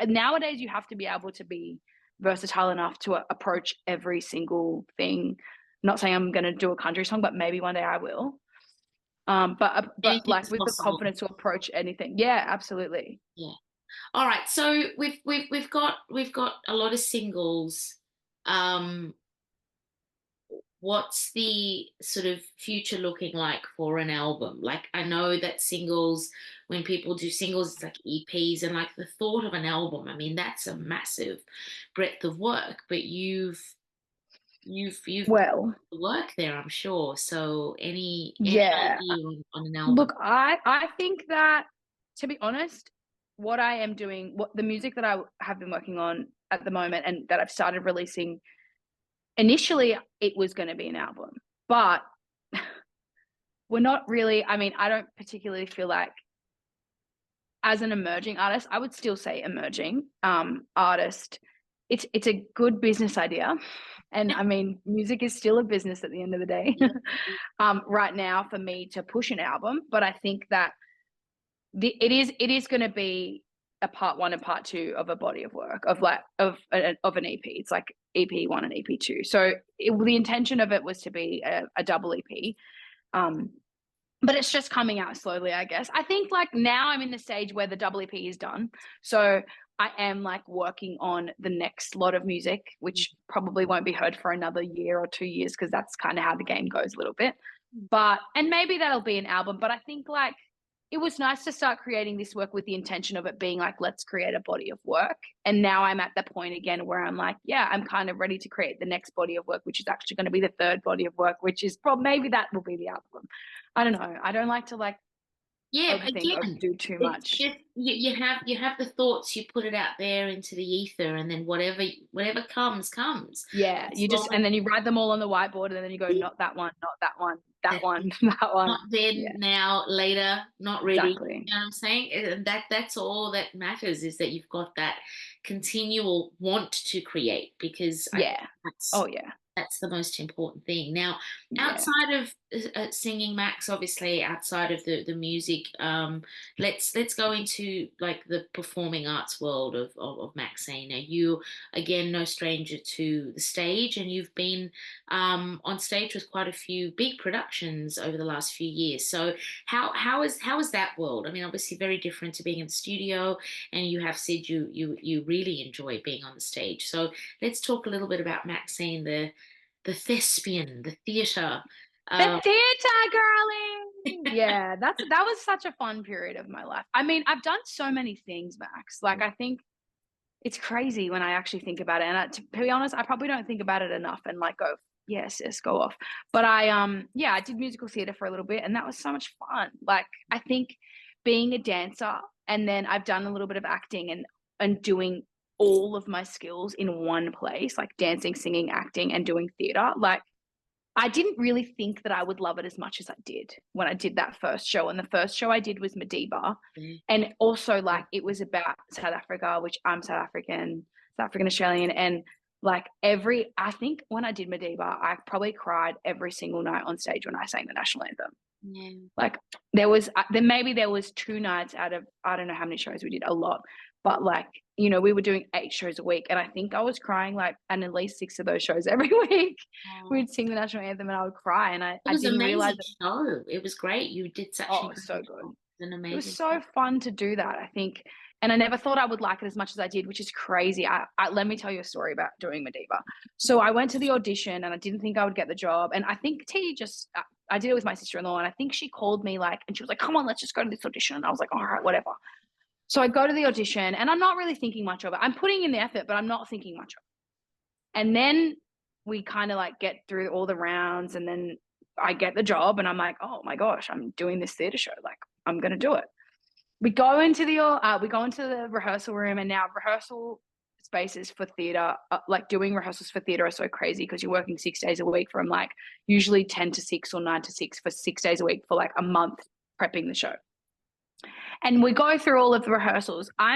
nowadays you have to be able to be versatile enough to approach every single thing. I'm not saying I'm going to do a country song, but maybe one day I will. But like with the confidence to approach anything. Yeah, absolutely. Yeah. All right, so we've got a lot of singles. Um, what's the sort of future looking like for an album? Like, I know that singles, when people do singles, it's like EPs, and like the thought of an album, I mean, that's a massive breadth of work, but you've put Well, the work there, I'm sure. So any yeah. idea on an album? Look, I think that, to be honest, what I am doing, what the music that I have been working on at the moment and that I've started releasing, initially it was going to be an album, but we're not really, I mean, I don't particularly feel like, as an emerging artist, I would still say emerging artist, it's a good business idea. And I mean, music is still a business at the end of the day. Yeah. Right now for me to push an album, but I think that it is going to be a part one and part two of a body of work of an EP. It's like EP1 and EP2. So the intention of it was to be a double EP. But it's just coming out slowly, I guess. I think like now I'm in the stage where the double EP is done. So I am like working on the next lot of music, which probably won't be heard for another year or 2 years, because that's kind of how the game goes a little bit. And maybe that'll be an album. But I think like it was nice to start creating this work with the intention of it being like, let's create a body of work. And now I'm at the point again where I'm like, yeah, I'm kind of ready to create the next body of work, which is actually going to be the third body of work, which is probably, maybe that will be the album. I don't know. I don't like to like Yeah, overthink, again, overdo too it's much. just you have the thoughts, you put it out there into the ether, and then whatever comes. Yeah, As you just, long and then you write them all on the whiteboard, and then you go, not that one, not that one, that one, that one. not then, Yeah, now, later, not ready. exactly. You know what I'm saying? And that's all that matters, is that you've got that continual want to create, because I think Yeah. that's Oh yeah. that's the most important thing. Now, Yeah. outside of singing, Max, obviously, outside of the music, let's go into like the performing arts world of Maxine. Now, you again no stranger to the stage, and you've been on stage with quite a few big productions over the last few years. So how is that world? I mean, obviously very different to being in the studio, and you have said you really enjoy being on the stage. So let's talk a little bit about Maxine, the thespian, the theatre. The theater, girlie. Yeah, that was such a fun period of my life. I mean, I've done so many things, Max. Like, I think it's crazy when I actually think about it. And to be honest, I probably don't think about it enough and like go, yes, go off. But I did musical theater for a little bit, and that was so much fun. Like, I think being a dancer, and then I've done a little bit of acting and doing all of my skills in one place, like dancing, singing, acting, and doing theater. Like, I didn't really think that I would love it as much as I did when I did that first show. And the first show I did was Madiba. And also, like, it was about South Africa, which I'm South African Australian. And like I think when I did Madiba, I probably cried every single night on stage when I sang the national anthem. Yeah. Like, maybe there was 2 nights out of, I don't know how many shows we did, a lot. But like, you know, we were doing 8 shows a week, and I think I was crying like at least 6 of those shows every week. We'd sing the national anthem and I would cry, and I It was didn't amazing realize show. It was great. You did such it was so good. an It amazing was so show. fun to do that, I think. And I never thought I would like it as much as I did, which is crazy. Let me tell you a story about doing Madiba. So I went to the audition, and I didn't think I would get the job. And I think I did it with my sister-in-law, and I think she called me like, and she was like, come on, let's just go to this audition. And I was like, all right, whatever. So I go to the audition, and I'm not really thinking much of it. I'm putting in the effort, but I'm not thinking much of it. And then we kind of like get through all the rounds, and then I get the job, and I'm like, oh my gosh, I'm doing this theater show. Like, I'm going to do it. We go into the rehearsal room, and now rehearsal spaces for theater, like doing rehearsals for theater, are so crazy because you're working 6 days a week from like usually 10 to 6 or 9 to 6 for 6 days a week for like a month prepping the show. And we go through all of the rehearsals. I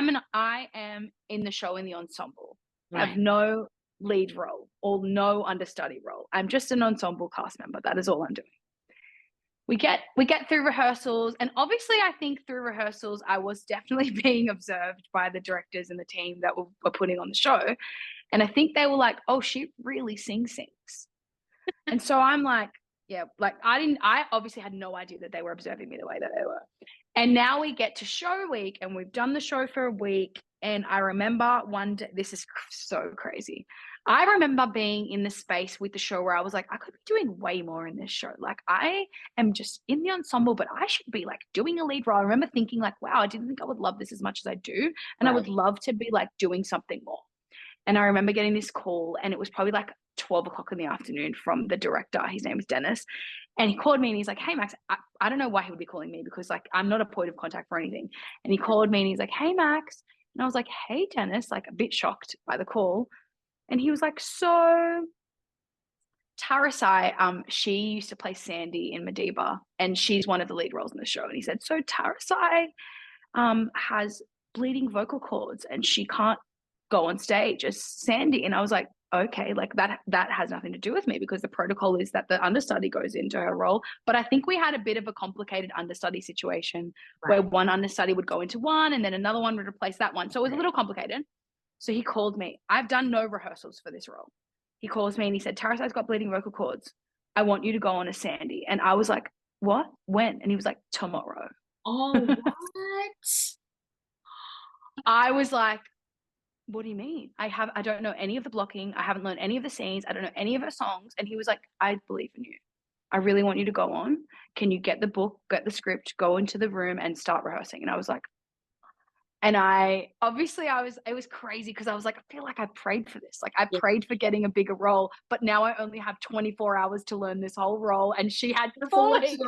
am in the show in the ensemble. Right. I have no lead role or no understudy role. I'm just an ensemble cast member. That is all I'm doing. We get through rehearsals, and obviously I think through rehearsals I was definitely being observed by the directors and the team that were putting on the show. And I think they were like, oh, she really sings. And so I'm like, Yeah, like I obviously had no idea that they were observing me the way that they were. And now we get to show week and we've done the show for a week. And I remember one day, this is so crazy. I remember being in the space with the show where I was like, I could be doing way more in this show. Like I am just in the ensemble, but I should be like doing a lead role. I remember thinking like, wow, I didn't think I would love this as much as I do. And I would love to be like doing something more. And I remember getting this call and it was probably like 12 o'clock in the afternoon from the director. His name is Dennis. And he called me and he's like, hey, Max, I don't know why he would be calling me because like I'm not a point of contact for anything. And he called me and he's like, hey, Max. And I was like, hey, Dennis, like a bit shocked by the call. And he was like, so Tarasai, she used to play Sandy in Madiba and she's one of the lead roles in the show. And he said, so Tarasai has bleeding vocal cords and she can't go on stage as Sandy. And I was like, okay, like that has nothing to do with me because the protocol is that the understudy goes into her role. But I think we had a bit of a complicated understudy situation where one understudy would go into one and then another one would replace that one. So it was a little complicated. So he called me. I've done no rehearsals for this role. He calls me and he said, Tarasai's got bleeding vocal cords. I want you to go on as Sandy. And I was like, what? When? And he was like, tomorrow. Oh, what? I was like, what do you mean? I don't know any of the blocking. I haven't learned any of the scenes. I don't know any of her songs. And he was like, I believe in you. I really want you to go on. Can you get the book, get the script, go into the room and start rehearsing? And I was like, and it was crazy because I was like, I feel like I prayed for this. Like I prayed for getting a bigger role, but now I only have 24 hours to learn this whole role. And she had 4 weeks.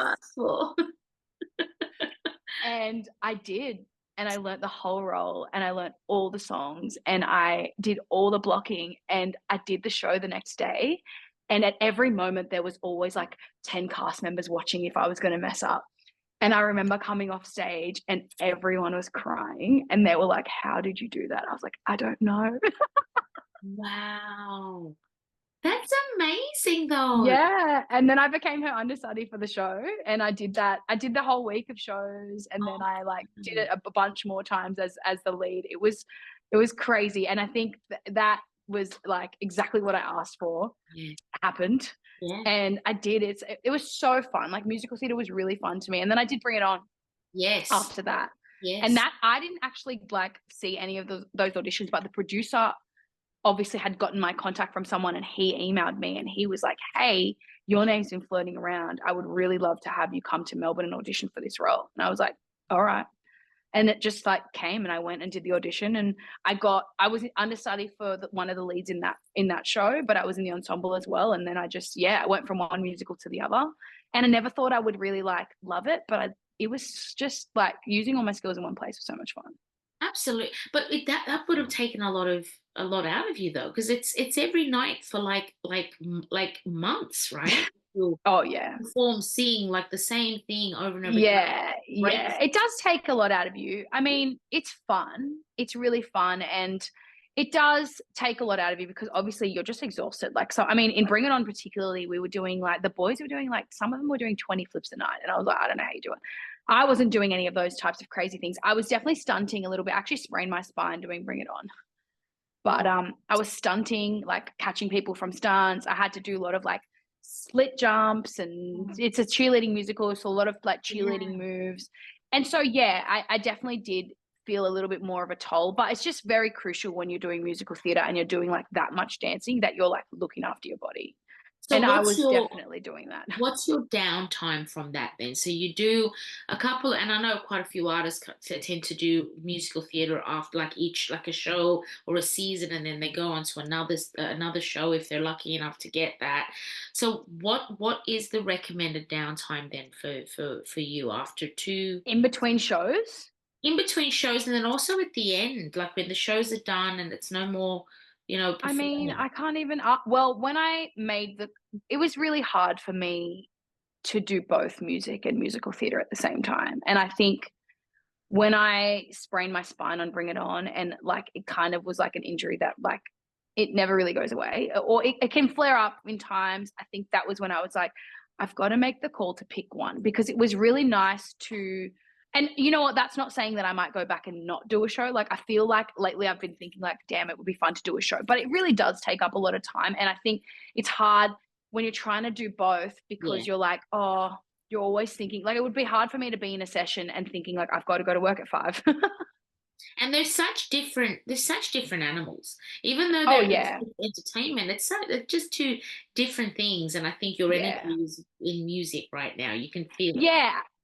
And I did. And I learned the whole role and I learned all the songs and I did all the blocking and I did the show the next day. And at every moment, there was always like 10 cast members watching if I was going to mess up. And I remember coming off stage and everyone was crying and they were like, how did you do that? I was like, I don't know. Wow. That's amazing though. Yeah. And then I became her understudy for the show and I did that. I did the whole week of shows and then I like did it a bunch more times as the lead. It was crazy. And I think that was like exactly what I asked for happened. Yeah. And I did it. It was so fun. Like musical theater was really fun to me. And then I did Bring It On. Yes. After that. Yes. And that I didn't actually like see any of those auditions, but the producer obviously had gotten my contact from someone and he emailed me and he was like, hey, your name's been floating around. I would really love to have you come to Melbourne and audition for this role. And I was like, all right. And it just like came and I went and did the audition and I was understudy for one of the leads in that show, but I was in the ensemble as well. And then I went from one musical to the other and I never thought I would really like love it, but it was just like using all my skills in one place was so much fun. Absolutely. But that would have taken a lot out of you though, because it's every night for like months, right? Oh yeah. Perform, seeing like the same thing over and over again. Yeah. It does take a lot out of you. I mean, it's fun. It's really fun and it does take a lot out of you because obviously you're just exhausted. Like, so, I mean, in Bring It On particularly, we were doing like, the boys were doing like, some of them were doing 20 flips a night. And I was like, I don't know how you do it. I wasn't doing any of those types of crazy things. I was definitely stunting a little bit. I actually sprained my spine doing Bring It On. But I was stunting, like catching people from stunts. I had to do a lot of like split jumps and it's a cheerleading musical. So a lot of like cheerleading moves. And so, I definitely did feel a little bit more of a toll, but it's just very crucial when you're doing musical theater and you're doing like that much dancing that you're like looking after your body. So and I was definitely doing that. What's your downtime from that then? So you do a couple, and I know quite a few artists tend to do musical theater after like a show or a season, and then they go on to another show if they're lucky enough to get that. So what is the recommended downtime then for you after two? In between shows? In between shows, and then also at the end, like when the shows are done and it's no more, performing. I mean, I can't even, when I made it was really hard for me to do both music and musical theater at the same time. And I think when I sprained my spine on Bring It On and like, it kind of was like an injury that like, it never really goes away or it can flare up in times. I think that was when I was like, I've got to make the call to pick one because it was really nice to, and you know what, that's not saying that I might go back and not do a show. Like I feel like lately I've been thinking like, damn, it would be fun to do a show, but it really does take up a lot of time. And I think it's hard when you're trying to do both, because you're like, oh, you're always thinking, like, it would be hard for me to be in a session and thinking like I've got to go to work at 5. And they're such different animals. Even though Oh, they're yeah. entertainment, they're just two different things. And I think your Yeah. energy is in music right now. You can feel it.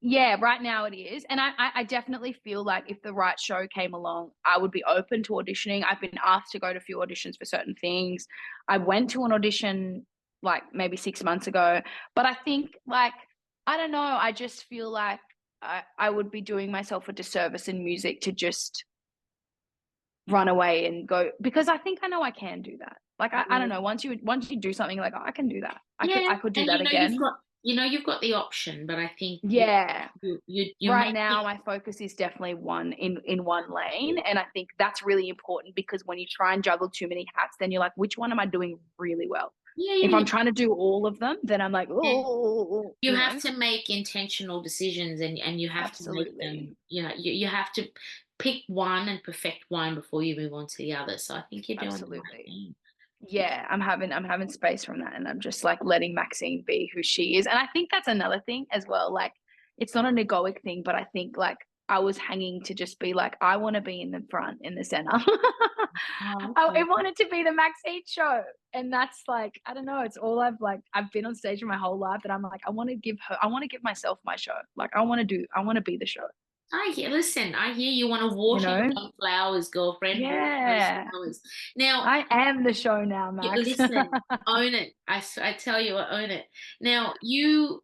Yeah, right now it is. And I definitely feel like if the right show came along, I would be open to auditioning. I've been asked to go to a few auditions for certain things. I went to an audition like maybe 6 months ago, but I think like, I don't know, I just feel like I would be doing myself a disservice in music to just run away and go, because I think I know I can do that. Like, I don't know, once you do something, like, oh, I can do that. I could do and that again. You've got the option, but I think you right now my focus is definitely in one lane, and I think that's really important, because when you try and juggle too many hats, then you're like, which one am I doing really well? If I'm trying to do all of them, then I'm like, oh, you have to make intentional decisions, and you have to make them, you have to pick one and perfect one before you move on to the other. So I think you're doing the right thing. Yeah, I'm having space from that, and I'm just like letting Maxine be who she is. And I think that's another thing as well. Like, it's not an egoic thing, but I think like I was hanging to just be like, I want to be in the front, in the center. I wanted to be the Maxine show. And that's like, I don't know, it's all I've been on stage my whole life, that I'm like, I want to give myself my show. Like, I want to be the show. I hear you want to water your own flowers, girlfriend. Yeah. Flowers. Now, I am the show now, Max. Listen, own it. I tell you, own it. Now, you've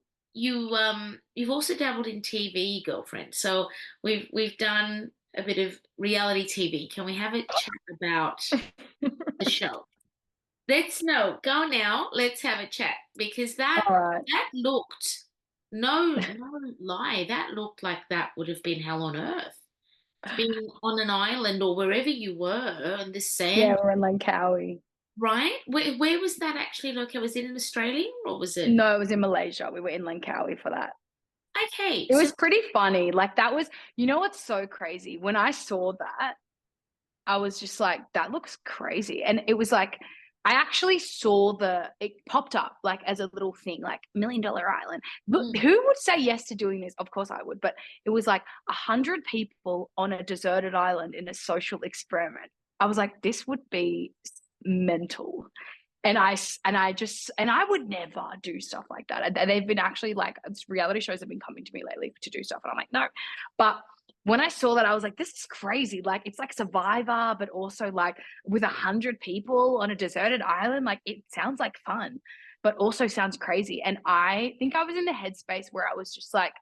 also dabbled in TV, girlfriend. So we've done a bit of reality TV. Can we have a chat about the show? Let's go now. Let's have a chat, because that looked, no lie, that looked like that would have been hell on earth. Being on an island or wherever you were on the sand. Yeah, we're in Langkawi. Right? Where was that actually located? Was it in Australia, or was it? No, it was in Malaysia. We were in Langkawi for that. Okay. It was pretty funny. Like, that was, you know what's so crazy? When I saw that, I was just like, that looks crazy. And it was like, I actually saw it popped up like as a little thing, like $1 Million Island. Who would say yes to doing this? Of course I would. But it was like 100 people on a deserted island in a social experiment. I was like, this would be mental. And I would never do stuff like that. And they've been actually like, reality shows have been coming to me lately to do stuff. And I'm like, no. But when I saw that, I was like, this is crazy. Like, it's like Survivor, but also like with 100 people on a deserted island. Like, it sounds like fun, but also sounds crazy. And I think I was in the headspace where I was just like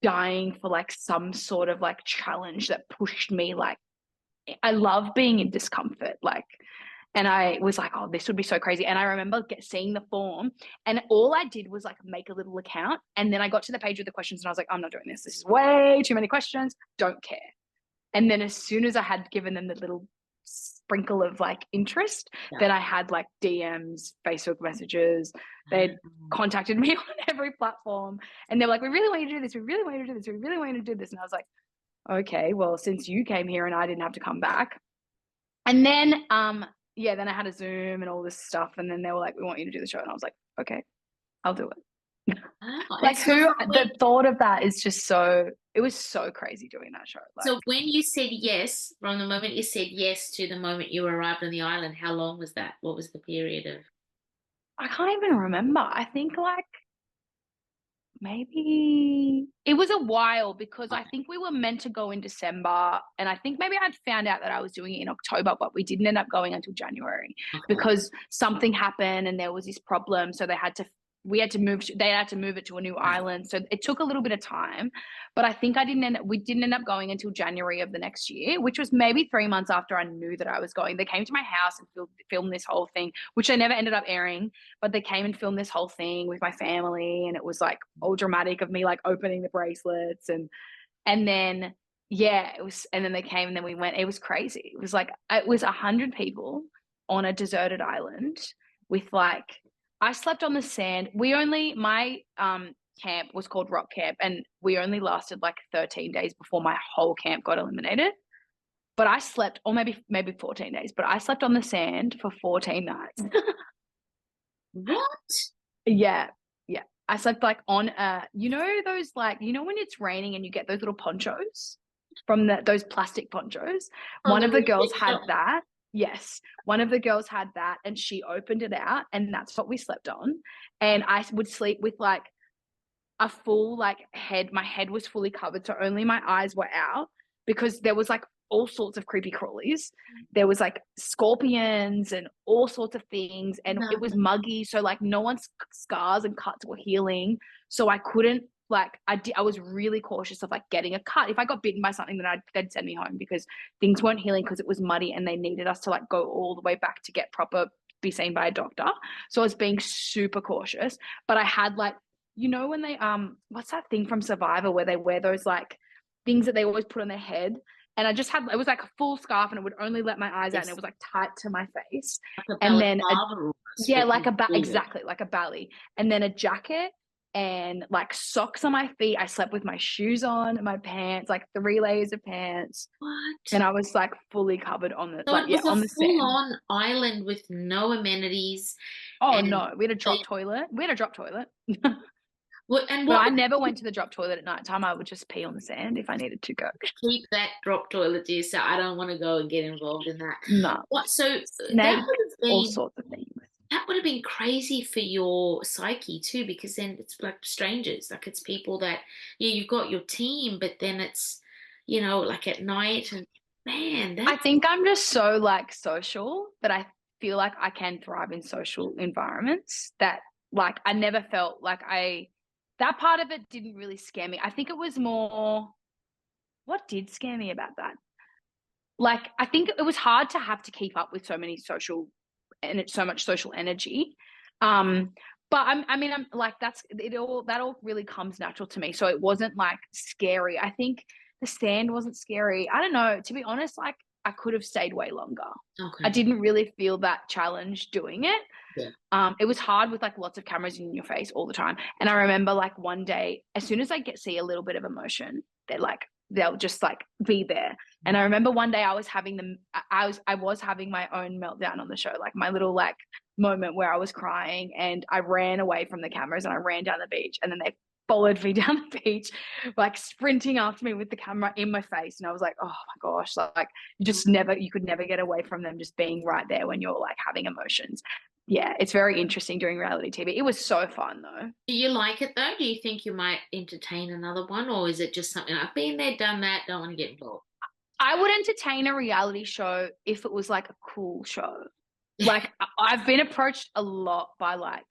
dying for like some sort of like challenge that pushed me. Like, I love being in discomfort. Like, and I was like, oh, this would be so crazy. And I remember seeing the form, and all I did was like make a little account. And then I got to the page with the questions, and I was like, I'm not doing this. This is way too many questions. Don't care. And then as soon as I had given them the little sprinkle of like interest, then I had like DMs, Facebook messages. They'd contacted me on every platform, and they're like, we really want you to do this. We really want you to do this. We really want you to do this. And I was like, okay, well, since you came here and I didn't have to come back. And then, then I had a Zoom and all this stuff. And then they were like, we want you to do the show. And I was like, okay, I'll do it. Like, the thought of that is just it was so crazy doing that show. Like, so when you said yes, from the moment you said yes to the moment you arrived on the island, how long was that? What was the period of? I can't even remember. I think like maybe it was a while, because I think we were meant to go in December, and I think maybe I'd found out that I was doing it in October, but we didn't end up going until January because something happened and there was this problem. So they had to move it to a new island. So it took a little bit of time, but I think we didn't end up going until January of the next year, which was maybe 3 months after I knew that I was going. They came to my house and filmed this whole thing, which they never ended up airing, but they came and filmed this whole thing with my family. And it was like all dramatic of me, like opening the bracelets and then, it was, and then they came and then we went. It was crazy. It was 100 people on a deserted island with like, I slept on the sand. My camp was called Rock Camp, and we only lasted like 13 days before my whole camp got eliminated. But I slept, or maybe 14 days, but I slept on the sand for 14 nights. What? Yeah, yeah. I slept like on you know those like when it's raining and you get those little ponchos from those plastic ponchos. Oh, One the of the little girls big had dog. that. Yes, one of the girls had that, and she opened it out, and that's what we slept on. And I would sleep with like a full like head. My head was fully covered, so only my eyes were out because there was like all sorts of creepy crawlies. There was like scorpions and all sorts of things, and it was No. muggy, so like no one's scars and cuts were healing. So I couldn't like I was really cautious of like getting a cut. If I got bitten by something, then they'd send me home because things weren't healing because it was muddy and they needed us to like go all the way back to get proper be seen by a doctor. So I was being super cautious, but I had like when they what's that thing from Survivor where they wear those like things that they always put on their head, and I just had it was like a full scarf and it would only let my eyes out and it Yes, was like tight to my face, like a and then balaclava almost, yeah, but like you feel it. exactly like a belly, and then a jacket and like socks on my feet. I slept with my shoes on, my pants, like 3 layers of pants, What? and I was like fully covered on the So it was a on the sand. full-on island with no amenities, Oh and no, we had a they drop toilet. We had a drop toilet. and But what I would never went to the drop toilet at night time. I would just pee on the sand if I needed to go. keep that drop toilet to yourself? I don't want to go and get involved in that. No, What? So that would snakes, have all been sorts of things. crazy for your psyche too, because then it's like strangers, like it's people that you've got your team, but then it's like at night, and man, I that's think I'm just so like social that I feel like I can thrive in social environments that like I never felt like that part of it didn't really scare me. I think it was more what did scare me about that? Like I think it was hard to have to keep up with so many social and it's so much social energy. Um but I'm like that all really comes natural to me. So it wasn't like scary. I think the stand wasn't scary. I don't know. To be honest, like I could have stayed way longer. I okay. didn't really feel that challenge doing it. Yeah. It was hard with like lots of cameras in your face all the time. And I remember like one day, as soon as I see a little bit of emotion, they'll just like be there. And I remember one day I was having having my own meltdown on the show, like my little like moment where I was crying and I ran away from the cameras and I ran down the beach, and then they followed me down the beach, like sprinting after me with the camera in my face. And I was like, oh my gosh, like you could never get away from them just being right there when you're like having emotions. Yeah, it's very interesting doing reality TV. It was so fun though. Do you like it though? Do you think you might entertain another one, or is it just something I've been there, done that, don't want to get involved? I would entertain a reality show if it was like a cool show. Like I've been approached a lot by like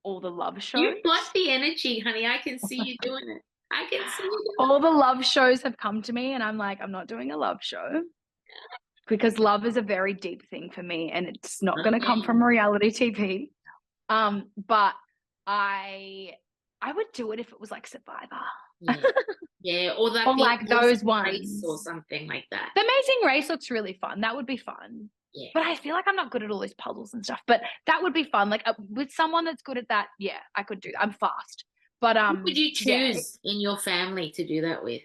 all the love shows. You've got the energy, honey. I can see you doing it. I can see you doing All the love shows have come to me, and I'm like, I'm not doing a love show because love is a very deep thing for me, and it's not it. going to come Okay. from reality TV. But I would do it if it was like Survivor. Yeah. Yeah, or like Or the like Amazing those Race ones. or something like that. The Amazing Race looks really fun. That would be fun. Yeah. But I feel like I'm not good at all these puzzles and stuff. But that would be fun. Like with someone that's good at that, yeah, I could do that. I'm fast. But Who would you yeah. choose in your family to do that with?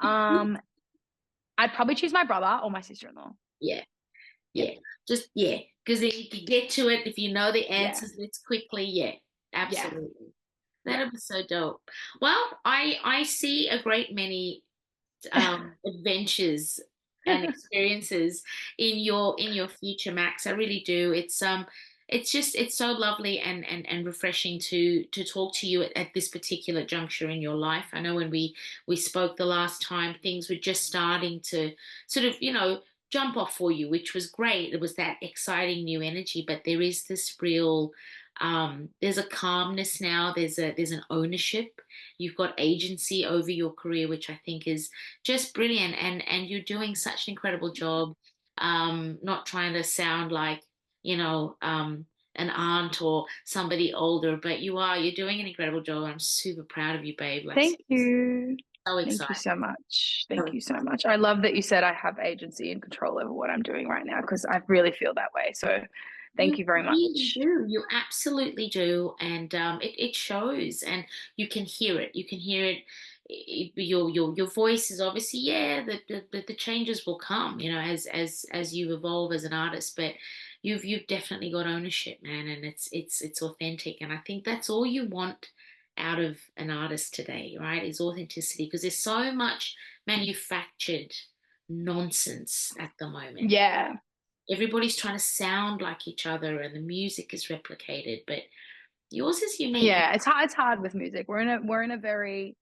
I'd probably choose my brother or my sister-in-law. Yeah. Yeah. Just because then you can get to it if you know the Yeah. answers. Let's quickly. Yeah. Absolutely. Yeah. That'd be so dope. Well, I see a great many adventures and experiences in your future, Max. I really do. It's so lovely and refreshing to talk to you at this particular juncture in your life. I know when we spoke the last time, things were just starting to sort of jump off for you, which was great. It was that exciting new energy, but there is this real there's a calmness now. There's an ownership. You've got agency over your career, which I think is just brilliant. And you're doing such an incredible job. Not trying to sound like an aunt or somebody older, but you're doing an incredible job. I'm super proud of you, babe. Like, Thank you. so Thank excited. you so much. Thank you so much. I love that you said I have agency and control over what I'm doing right now because I really feel that way. So thank you very really much. do. You absolutely do, and it shows, and you can hear it. You can hear it. Your voice is obviously the changes will come, as you evolve as an artist, but you've definitely got ownership, man, and it's authentic. And I think that's all you want out of an artist today, right? Is authenticity, because there's so much manufactured nonsense at the moment. Yeah. Everybody's trying to sound like each other and the music is replicated, but yours is unique. Yeah, it's hard with music. We're in a very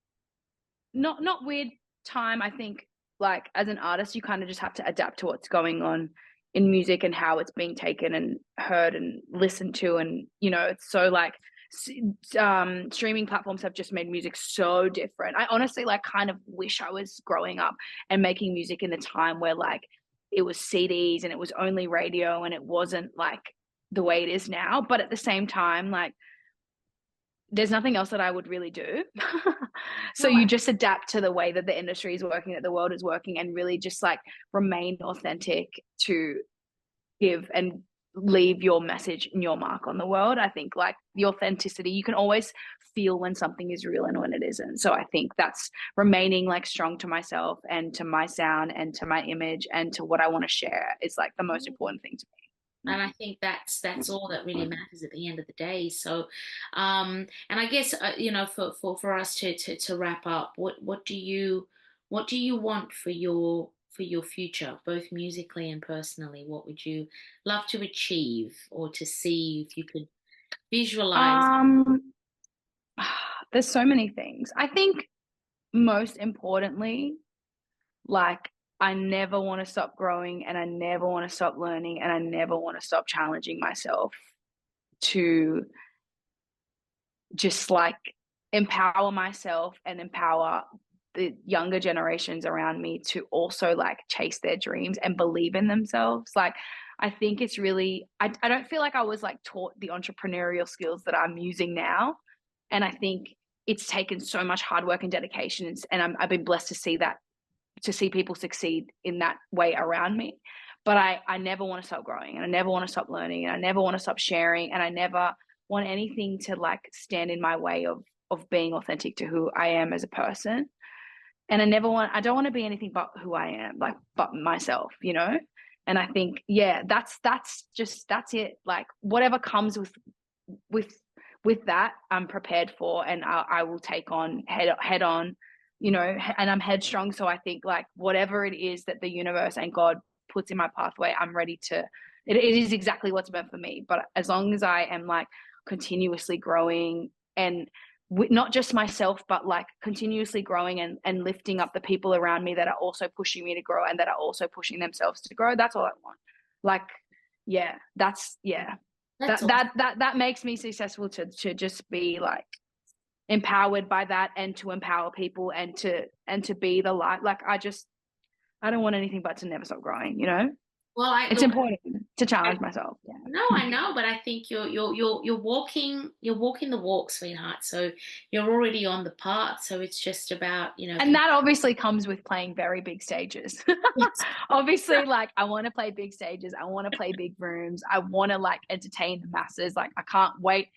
not weird time. I think, like, as an artist, you kind of just have to adapt to what's going on in music and how it's being taken and heard and listened to. And, you know, it's so like streaming platforms have just made music so different. I honestly like kind of wish I was growing up and making music in the time where like it was CDs and it was only radio and it wasn't like the way it is now. But at the same time, like, there's nothing else that I would really do. So you just adapt to the way that the industry is working, that the world is working, and really just like remain authentic to give and leave your message and your mark on the world. I think like the authenticity, you can always feel when something is real and when it isn't. So I think that's remaining like strong to myself and to my sound and to my image and to what I want to share is like the most important thing to me. And I think that's all that really matters at the end of the day. So, and I guess you know, for us to wrap up, what do you want for your future, both musically and personally? What would you love to achieve or to see, if you could visualize? There's so many things. I think most importantly, like, I never want to stop growing, and I never want to stop learning, and I never want to stop challenging myself to just like empower myself and empower the younger generations around me to also like chase their dreams and believe in themselves. Like, I think it's really, I don't feel like I was like taught the entrepreneurial skills that I'm using now. And I think it's taken so much hard work and dedication, and I've been blessed to see people succeed in that way around me. But I never want to stop growing, and I never want to stop learning, and I never want to stop sharing, and I never want anything to like stand in my way of being authentic to who I am as a person. And I don't want to be anything but who I am, like, but myself, you know? And I think, yeah, that's it. Like, whatever comes with that, I'm prepared for, and I will take on head on, you know, and I'm headstrong. So I think like whatever it is that the universe and God puts in my pathway, I'm ready to, it is exactly what's meant for me. But as long as I am like continuously growing, and not just myself, but like continuously growing and lifting up the people around me that are also pushing me to grow and that are also pushing themselves to grow, that's all I want. Like, yeah, that's awesome. That makes me successful, to just be like empowered by that, and to empower people, and to be the light. Like, I don't want anything but to never stop growing, you know? Well, it's important to challenge myself. Yeah. No, I know, but I think you're walking the walk, sweetheart. So you're already on the path. So it's just about, you know. And that obviously comes with playing very big stages. Obviously, like, I want to play big stages. I want to play big rooms. I want to like entertain the masses. Like, I can't wait.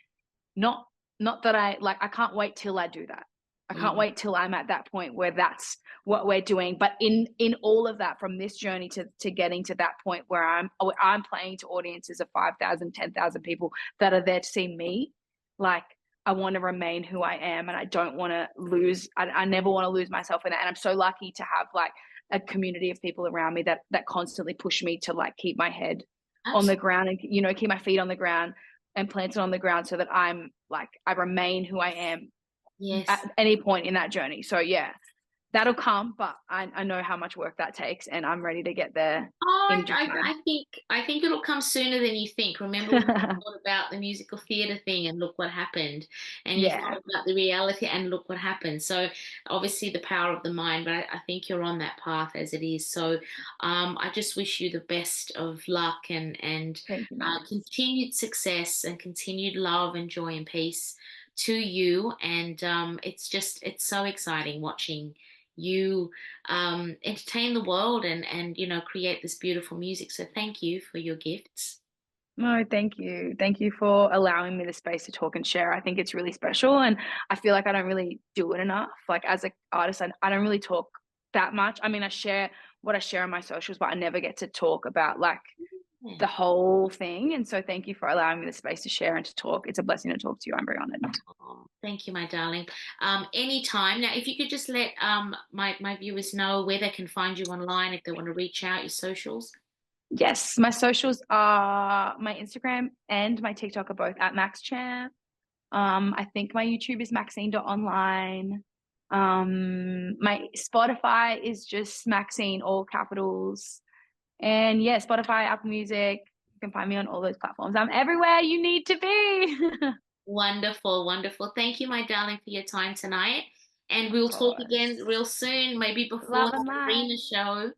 Not that I can't wait till I do that. I can't wait till I'm at that point where that's what we're doing. But in all of that, from this journey to getting to that point where I'm playing to audiences of 5,000, 10,000 people that are there to see me, like, I want to remain who I am, and I don't want to lose. I never want to lose myself in that. And I'm so lucky to have like a community of people around me that constantly push me to like keep my head on the ground, and, you know, keep my feet on the ground and planted on the ground, so that I'm like, I remain who I am. Yes. At any point in that journey. So yeah, that'll come, but I know how much work that takes, and I'm ready to get there. I think it'll come sooner than you think. Remember, we thought about the musical theatre thing, and look what happened. And you thought about the reality, and look what happened. So obviously the power of the mind, but I think you're on that path as it is. So I just wish you the best of luck, and continued success, and continued love and joy and peace to you. And it's so exciting watching you entertain the world and you know, create this beautiful music. So thank you for your gifts. No, thank you for allowing me the space to talk and share. I think it's really special, and I feel like I don't really do it enough. Like, as an artist, I don't really talk that much. I mean, I share what I share on my socials, but I never get to talk about like the whole thing. And so thank you for allowing me the space to share and to talk. It's a blessing to talk to you. I'm very honored. Oh, thank you, my darling. Anytime. Now, if you could just let my viewers know where they can find you online if they want to reach out, your socials. Yes, my socials are my Instagram and my TikTok are both at MaxChamp. I think my YouTube is Maxine.online. My Spotify is just Maxine, all capitals. And yeah, Spotify, Apple Music. You can find me on all those platforms. I'm everywhere you need to be. Wonderful, wonderful. Thank you, my darling, for your time tonight. And we'll talk again real soon, maybe before Love and the light. arena show.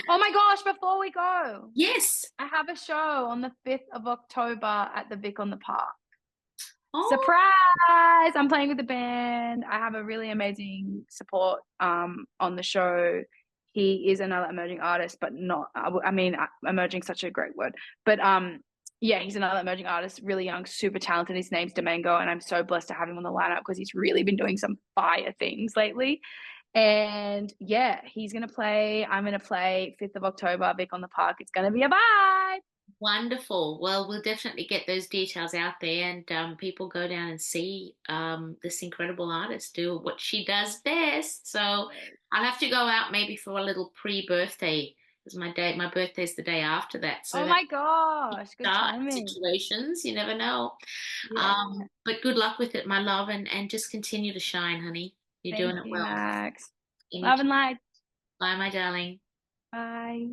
Oh my gosh, before we go. Yes. I have a show on the 5th of October at the Vic on the Park. Oh. Surprise! I'm playing with the band. I have a really amazing support on the show. He is another emerging artist, but not, I mean, emerging such a great word. But yeah, he's another emerging artist, really young, super talented. His name's Domingo, and I'm so blessed to have him on the lineup because he's really been doing some fire things lately. And yeah, he's going to play. I'm going to play 5th of October, Vic on the Park. It's going to be a vibe. Wonderful. Well, we'll definitely get those details out there and people go down and see this incredible artist do what she does best. So I'll have to go out maybe for a little pre-birthday because my birthday's the day after that. So oh my gosh, good timing. Situations, you never know. Yeah. But good luck with it, my love, and just continue to shine, honey. You're doing it well. Max. Love and light. Bye, my darling. Bye.